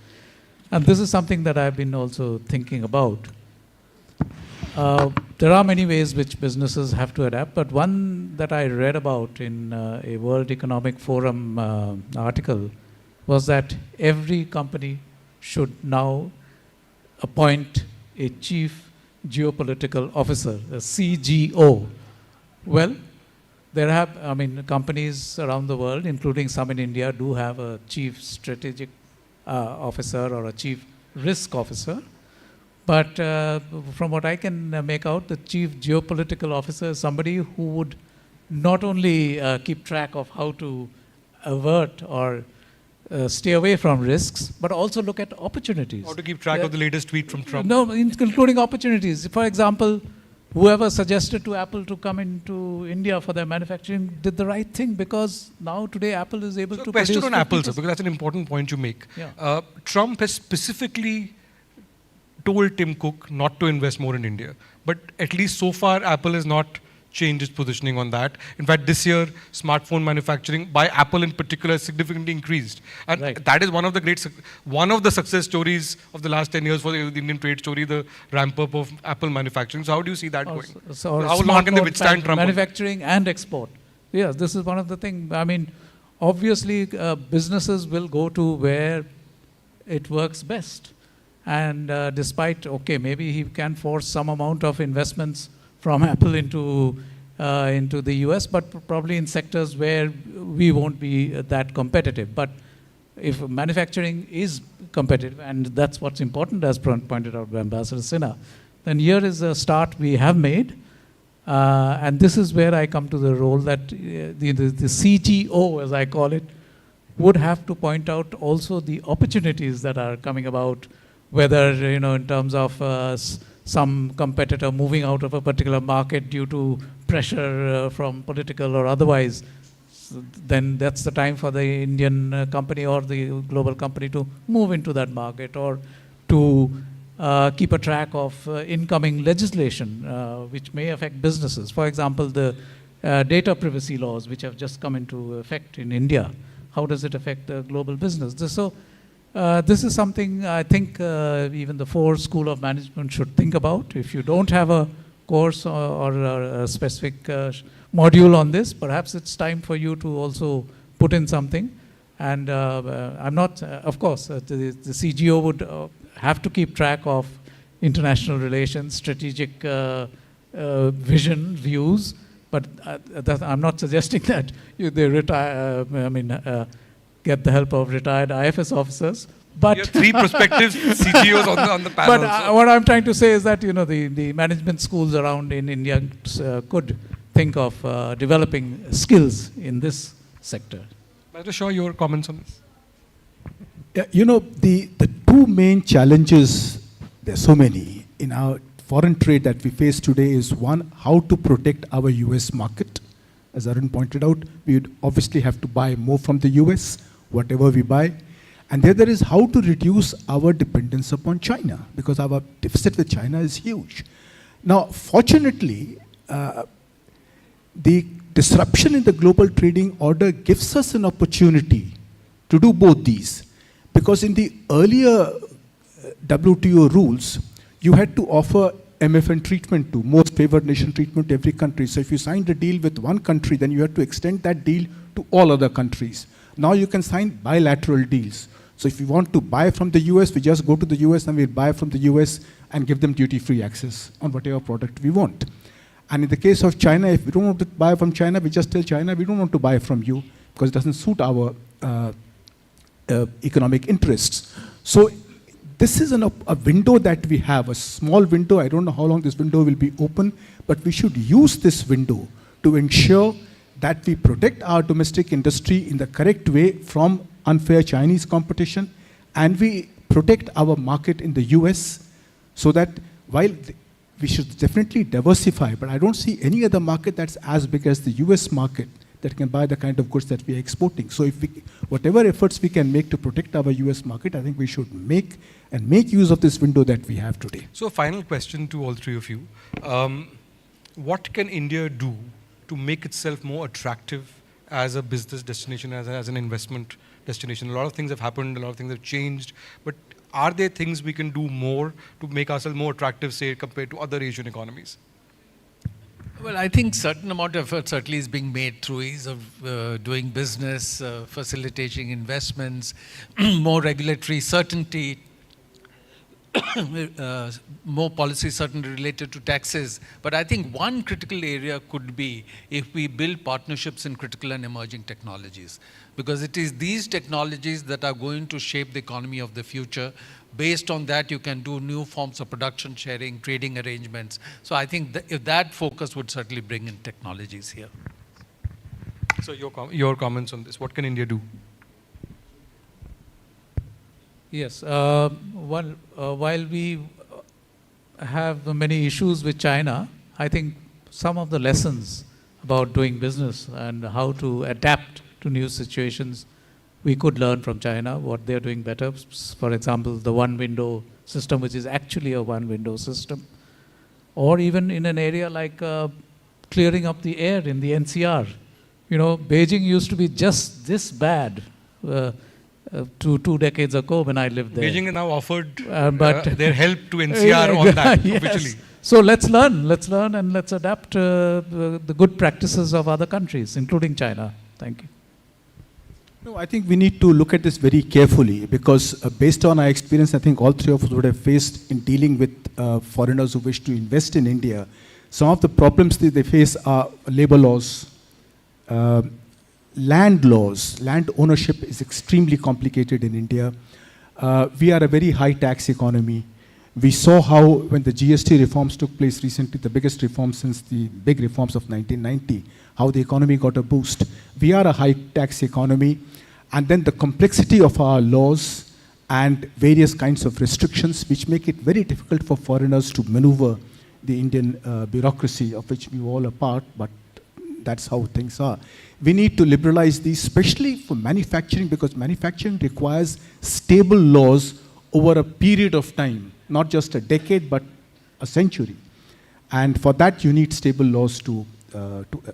And this is something that I've been also thinking about. There are many ways which businesses have to adapt, but one that I read about in a World Economic Forum article was that every company should now appoint a chief geopolitical officer, a CGO. Well, companies around the world, including some in India, do have a chief strategic officer or a chief risk officer. But from what I can make out, the chief geopolitical officer is somebody who would not only keep track of how to avert or stay away from risks, but also look at opportunities. How to keep track of the latest tweet from Trump. No, including opportunities. For example, whoever suggested to Apple to come into India for their manufacturing did the right thing, because now today Apple is able to produce. Question on Apple, sir, because that's an important point you make. Yeah. Trump has specifically told Tim Cook not to invest more in India. But at least so far, Apple has not changed its positioning on that. In fact, this year, smartphone manufacturing by Apple in particular has significantly increased. And that is one of the success stories of the last 10 years for the Indian trade story, the ramp up of Apple manufacturing. So how do you see that going? So how long can they withstand Trump? Manufacturing and export. Yes, this is one of the things. I mean, obviously, businesses will go to where it works best. And despite, maybe he can force some amount of investments from Apple into the US, but probably in sectors where we won't be that competitive. But if manufacturing is competitive, and that's what's important, as pointed out by Ambassador Sinha, then here is a start we have made. And this is where I come to the role that the CGO, as I call it, would have to point out also the opportunities that are coming about, whether, in terms of some competitor moving out of a particular market due to pressure from political or otherwise, then that's the time for the Indian company or the global company to move into that market, or to keep a track of incoming legislation which may affect businesses. For example, the data privacy laws which have just come into effect in India. How does it affect the global business? This is something I think even the Ford School of Management should think about. If you don't have a course or a specific module on this, perhaps it's time for you to also put in something. And I'm not, of course, the CGO would have to keep track of international relations, strategic vision, views, but I'm not suggesting that they retire, get the help of retired IFS officers. But you have 3 prospective CGOs on the panel. But what I'm trying to say is that the management schools around in India could think of developing skills in this sector. Mr. Shaw, your comments on this? Yeah, the 2 main challenges, there are so many, in our foreign trade that we face today is, one, how to protect our US market. As Arun pointed out, we would obviously have to buy more from the US, whatever we buy. And the other is how to reduce our dependence upon China, because our deficit with China is huge. Now, fortunately, the disruption in the global trading order gives us an opportunity to do both these. Because in the earlier WTO rules, you had to offer MFN treatment to most favored nation treatment to every country. So if you signed a deal with one country, then you have to extend that deal to all other countries. Now you can sign bilateral deals. So if you want to buy from the US, we just go to the US and we buy from the US and give them duty-free access on whatever product we want. And in the case of China, if we don't want to buy from China, we just tell China we don't want to buy from you because it doesn't suit our economic interests. So this is a window that we have, a small window. I don't know how long this window will be open, but we should use this window to ensure that we protect our domestic industry in the correct way from unfair Chinese competition, and we protect our market in the US, so that while we should definitely diversify, but I don't see any other market that's as big as the US market that can buy the kind of goods that we are exporting. So if whatever efforts we can make to protect our US market, I think we should make use of this window that we have today. So final question to all 3 of you. What can India do to make itself more attractive as a business destination, as an investment destination? A lot of things have happened, a lot of things have changed, but are there things we can do more to make ourselves more attractive, say, compared to other Asian economies? Well, I think certain amount of effort certainly is being made through ease of doing business, facilitating investments, more regulatory certainty, more policy certainty related to taxes. But I think one critical area could be if we build partnerships in critical and emerging technologies. Because it is these technologies that are going to shape the economy of the future. Based on that, you can do new forms of production sharing, trading arrangements. So I think if that focus would certainly bring in technologies here. So your comments on this, what can India do? Yes. While we have many issues with China, I think some of the lessons about doing business and how to adapt to new situations, we could learn from China, what they're doing better. For example, the one-window system, which is actually a one-window system. Or even in an area like clearing up the air in the NCR. You know, Beijing used to be just this bad. 2 decades ago when I lived there. Beijing has now offered their help to NCR on that yes. officially. So let's learn and let's adapt the good practices of other countries, including China. Thank you. No, I think we need to look at this very carefully because based on our experience, I think all three of us would have faced in dealing with foreigners who wish to invest in India. Some of the problems that they face are labor laws, land laws. Land ownership is extremely complicated in India. We are a very high tax economy. We saw how when the GST reforms took place recently, the biggest reform since the big reforms of 1990, how the economy got a boost. We are a high tax economy, and then the complexity of our laws and various kinds of restrictions which make it very difficult for foreigners to maneuver the Indian bureaucracy of which we all are part, but that's how things are. We need to liberalize these, especially for manufacturing, because manufacturing requires stable laws over a period of time, not just a decade, but a century. And for that, you need stable laws to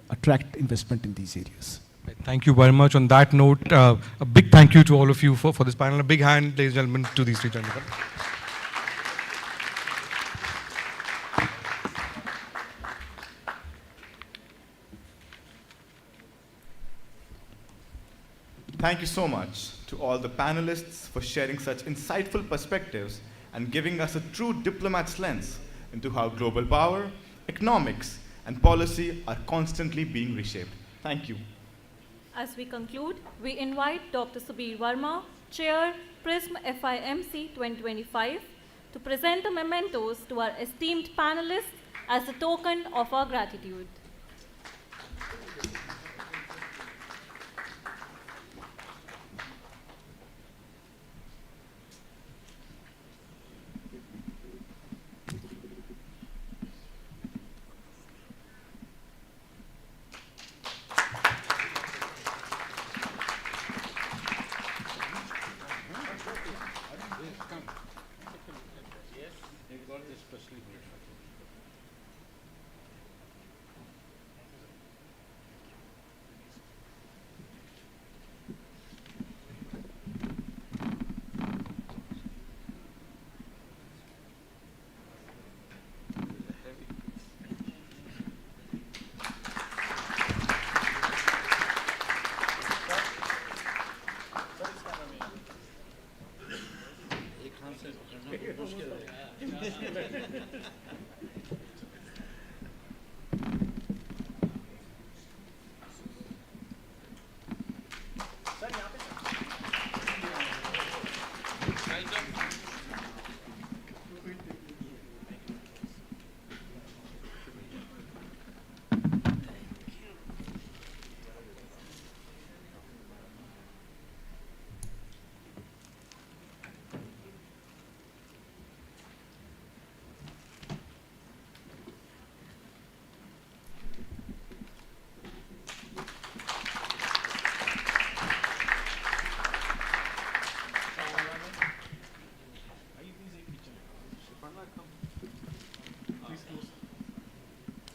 attract investment in these areas. Thank you very much. On that note, a big thank you to all of you for this panel. A big hand, ladies and gentlemen, to these three gentlemen. Thank you so much to all the panelists for sharing such insightful perspectives and giving us a true diplomat's lens into how global power, economics, and policy are constantly being reshaped. Thank you. As we conclude, we invite Dr. Subir Verma, Chair, PRISM-FIMC 2025, to present the mementos to our esteemed panelists as a token of our gratitude.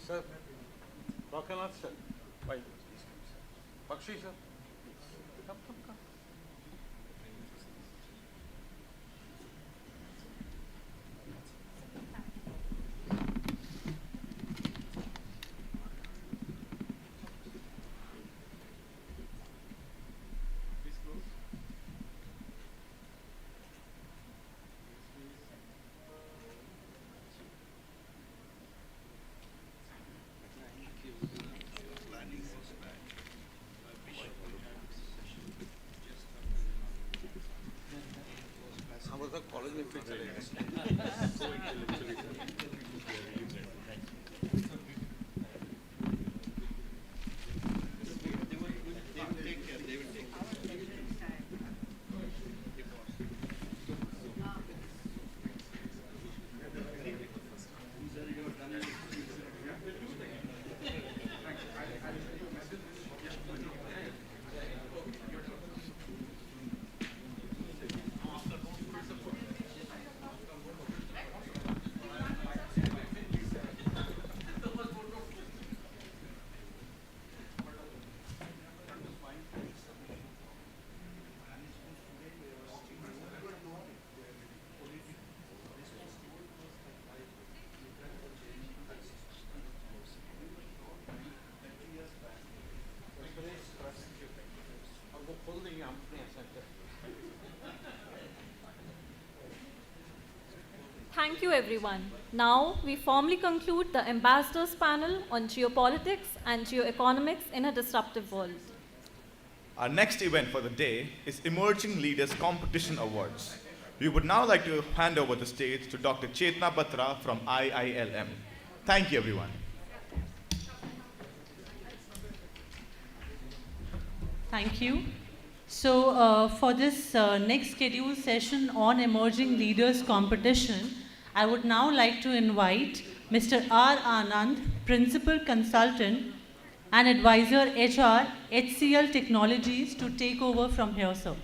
Sir, Rockanath sir, why? Bakshi sir, come. थोड़ा सा college में फिर चलेगा. Thank you, everyone. Now, we formally conclude the Ambassadors Panel on Geopolitics and Geoeconomics in a Disruptive World. Our next event for the day is Emerging Leaders Competition Awards. We would now like to hand over the stage to Dr. Chetna Batra from IILM. Thank you, everyone. Thank you. So for this next scheduled session on Emerging Leaders Competition, I would now like to invite Mr. R. Anand, Principal Consultant and Advisor HR, HCL Technologies, to take over from here, sir.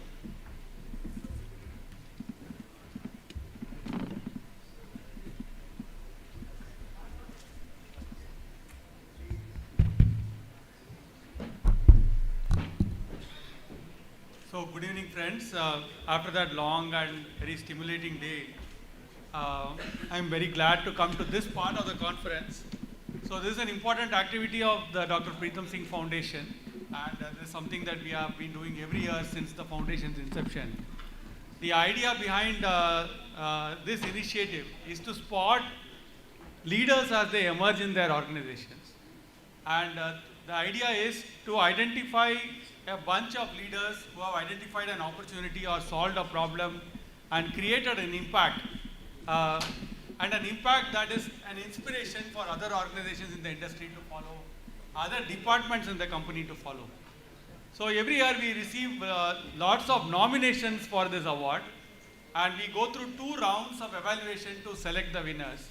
So good evening, friends. After that long and very stimulating day, I'm very glad to come to this part of the conference. So this is an important activity of the Dr. PRISM-FIMC Foundation, and this is something that we have been doing every year since the foundation's inception. The idea behind this initiative is to spot leaders as they emerge in their organizations. And the idea is to identify a bunch of leaders who have identified an opportunity or solved a problem and created an impact, and an impact that is an inspiration for other organizations in the industry to follow, other departments in the company to follow. So every year we receive lots of nominations for this award, and we go through 2 rounds of evaluation to select the winners.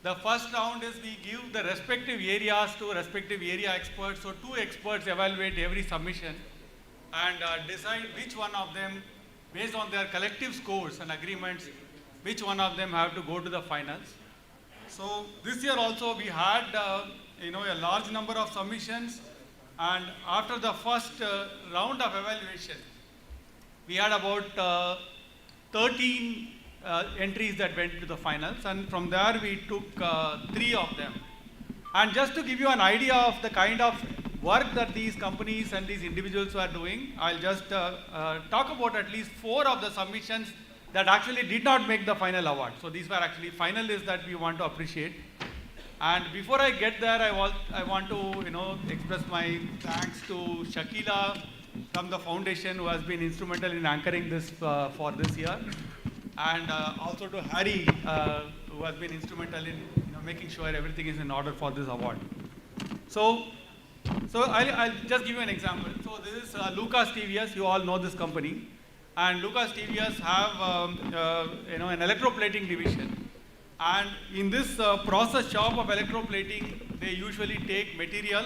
The first round is we give the respective areas to respective area experts. So 2 experts evaluate every submission and decide which one of them, based on their collective scores and agreements, which one of them have to go to the finals. So this year also we had a large number of submissions, and after the first round of evaluation, we had about 13 entries that went to the finals, and from there we took 3 of them. And just to give you an idea of the kind of work that these companies and these individuals are doing, I'll just talk about at least 4 of the submissions that actually did not make the final award. So these were actually finalists that we want to appreciate. And before I get there, I want to express my thanks to Shakila from the foundation, who has been instrumental in anchoring this for this year, and also to Harry, who has been instrumental in making sure everything is in order for this award. So I'll just give you an example. So this is Lucas TVS. You all know this company, and Lucas TVS have an electroplating division. And in this process shop of electroplating, they usually take material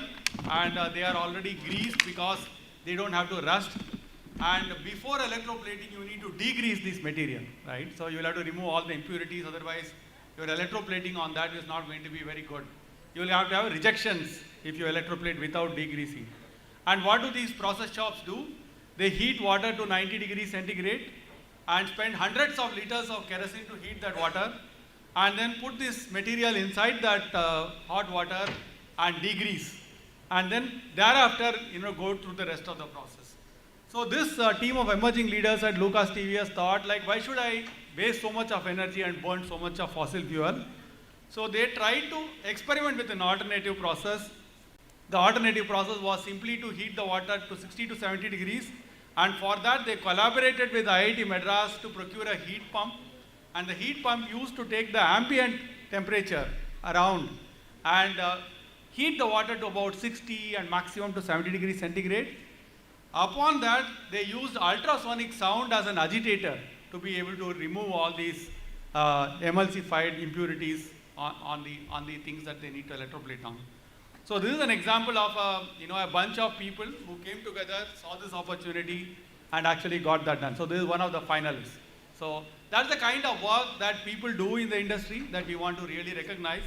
and they are already greased because they don't have to rust. And before electroplating, you need to degrease this material, right? So you will have to remove all the impurities, otherwise your electroplating on that is not going to be very good. You will have to have rejections if you electroplate without degreasing. And what do these process shops do? They heat water to 90 degrees centigrade and spend hundreds of liters of kerosene to heat that water, and then put this material inside that hot water and degrease, and then thereafter go through the rest of the process. So this team of emerging leaders at Lucas TVS thought, like, why should I waste so much of energy and burn so much of fossil fuel? So they tried to experiment with an alternative process. The alternative process was simply to heat the water to 60 to 70 degrees, and for that they collaborated with IIT Madras to procure a heat pump and the heat pump used to take the ambient temperature around and heat the water to about 60 and maximum to 70 degrees centigrade. Upon that, they used ultrasonic sound as an agitator to be able to remove all these emulsified impurities on the things that they need to electroplate on. So this is an example of a bunch of people who came together, saw this opportunity, and actually got that done. So this is one of the finalists. So that's the kind of work that people do in the industry that we want to really recognize.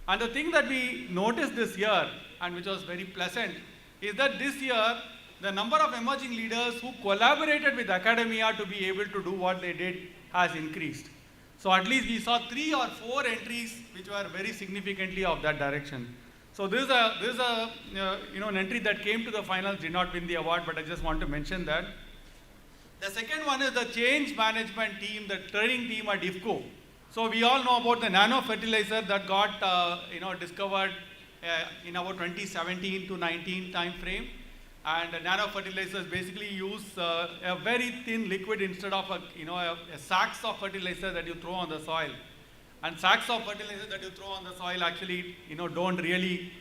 And the thing that we noticed this year, and which was very pleasant, is that this year, the number of emerging leaders who collaborated with academia to be able to do what they did has increased. So at least we saw 3 or 4 entries which were very significantly of that direction. So this is an entry that came to the finals, did not win the award, but I just want to mention that. The second one is the change management team, the training team at IFCO. So we all know about the nano fertilizer that got discovered in about 2017 to 19 time frame. And nano fertilizers basically use a very thin liquid instead of a sacks of fertilizer that you throw on the soil. And sacks of fertilizer that you throw on the soil actually don't really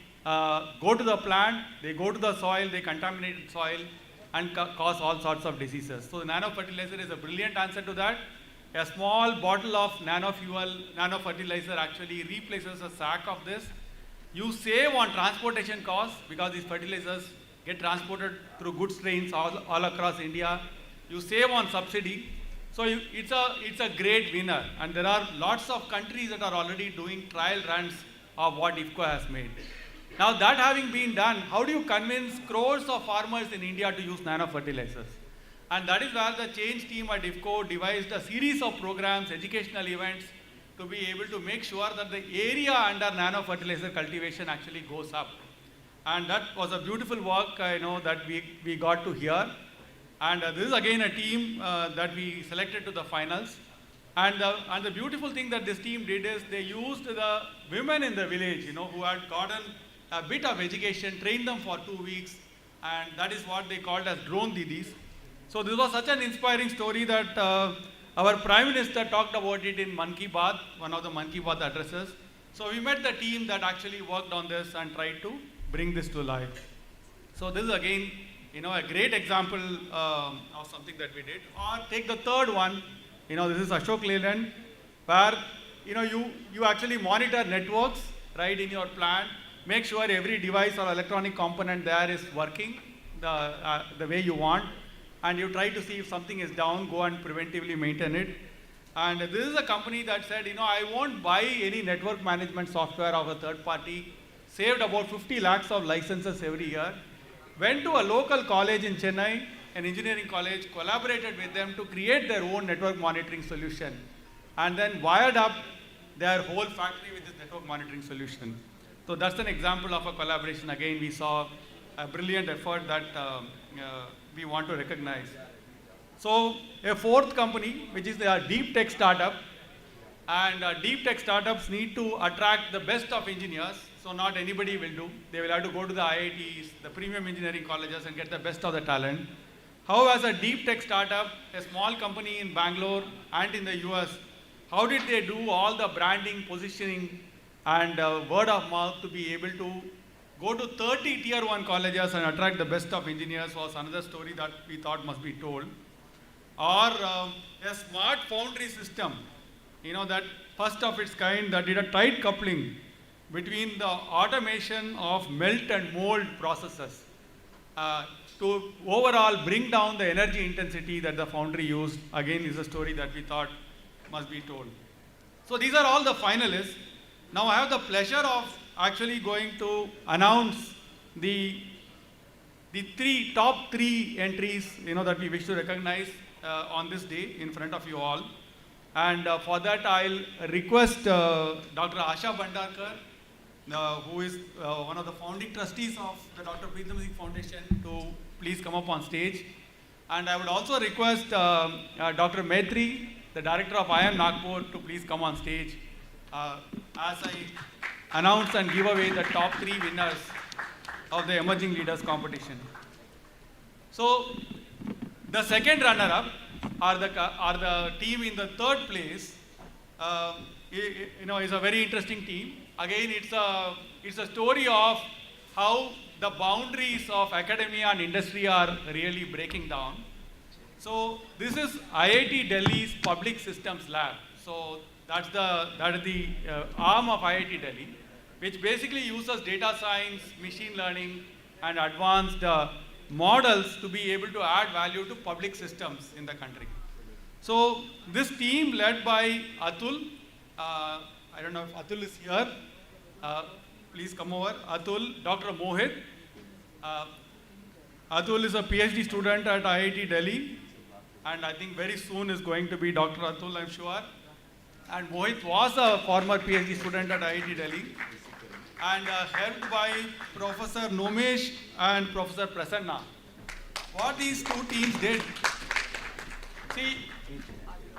go to the plant. They go to the soil, they contaminate the soil and cause all sorts of diseases. So the nano fertilizer is a brilliant answer to that. A small bottle of nano fuel, nano fertilizer actually replaces a sack of this. You save on transportation costs because these fertilizers get transported through goods trains all across India. You save on subsidy. So it's a great winner. And there are lots of countries that are already doing trial runs of what IFCO has made. Now that having been done, how do you convince crores of farmers in India to use nano fertilizers? And that is where the change team at IFCO devised a series of programs, educational events, to be able to make sure that the area under nano fertilizer cultivation actually goes up. And that was a beautiful work that we got to hear. And this is again a team that we selected to the finals. And the beautiful thing that this team did is they used the women in the village, who had gotten a bit of education, trained them for 2 weeks, and that is what they called as drone didis. So this was such an inspiring story that our Prime Minister talked about it in Man Ki Baat, one of the Man Ki Baat addresses. So we met the team that actually worked on this and tried to bring this to life. So this is again, a great example of something that we did. Or take the third one, this is Ashok Leyland, where, you actually monitor networks, right, in your plant, make sure every device or electronic component there is working the way you want, and you try to see if something is down, go and preventively maintain it. And this is a company that said, I won't buy any network management software of a third party, saved about 50 lakhs of licenses every year, went to a local college in Chennai, an engineering college, collaborated with them to create their own network monitoring solution, and then wired up their whole factory with this network monitoring solution. So that's an example of a collaboration. Again, we saw a brilliant effort that we want to recognize. So a fourth company, which is a deep tech startup, and deep tech startups need to attract the best of engineers. So not anybody will do. They will have to go to the IITs, the premium engineering colleges, and get the best of the talent. How, as a deep tech startup, a small company in Bangalore and in the US, how did they do all the branding, positioning, and word of mouth to be able to go to 30 tier 1 colleges and attract the best of engineers was another story that we thought must be told. Or a smart foundry system, that first of its kind, that did a tight coupling between the automation of melt and mold processes to overall bring down the energy intensity that the foundry used. Again, is a story that we thought must be told. So these are all the finalists. Now I have the pleasure of actually going to announce the top three entries that we wish to recognize on this day in front of you all. And for that, I'll request Dr. Asha Bhandarkar, who is one of the founding trustees of the Dr. PRISM-FIMC Foundation, to please come up on stage. And I would also request Dr. Maitri, the director of IIM Nagpur, to please come on stage as I announce and give away the top three winners of the Emerging Leaders competition. So the second runner-up are the team in the third place is a very interesting team. Again, it's a story of how the boundaries of academia and industry are really breaking down. So this is IIT Delhi's Public Systems Lab. So that is the arm of IIT Delhi, which basically uses data science, machine learning, and advanced models to be able to add value to public systems in the country. So this team led by Atul, I don't know if Atul is here. Please come over. Atul, Dr. Mohit. Atul is a PhD student at IIT Delhi, and I think very soon is going to be Dr. Atul, I'm sure. And Mohit was a former PhD student at IIT Delhi, and helped by Professor Nomesh and Professor Prasanna. What these two teams did, see,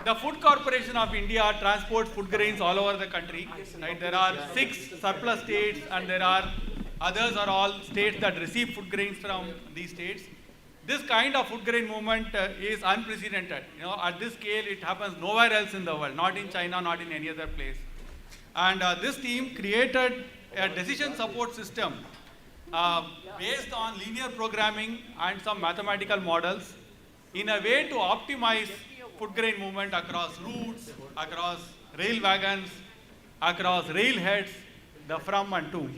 the Food Corporation of India transports food grains all over the country. Right? There are 6 surplus states, and there are others are all states that receive food grains from these states. This kind of food grain movement is unprecedented. At this scale, it happens nowhere else in the world, not in China, not in any other place. And this team created a decision support system based on linear programming and some mathematical models in a way to optimize food grain movement across routes, across rail wagons, across rail heads, the from and to.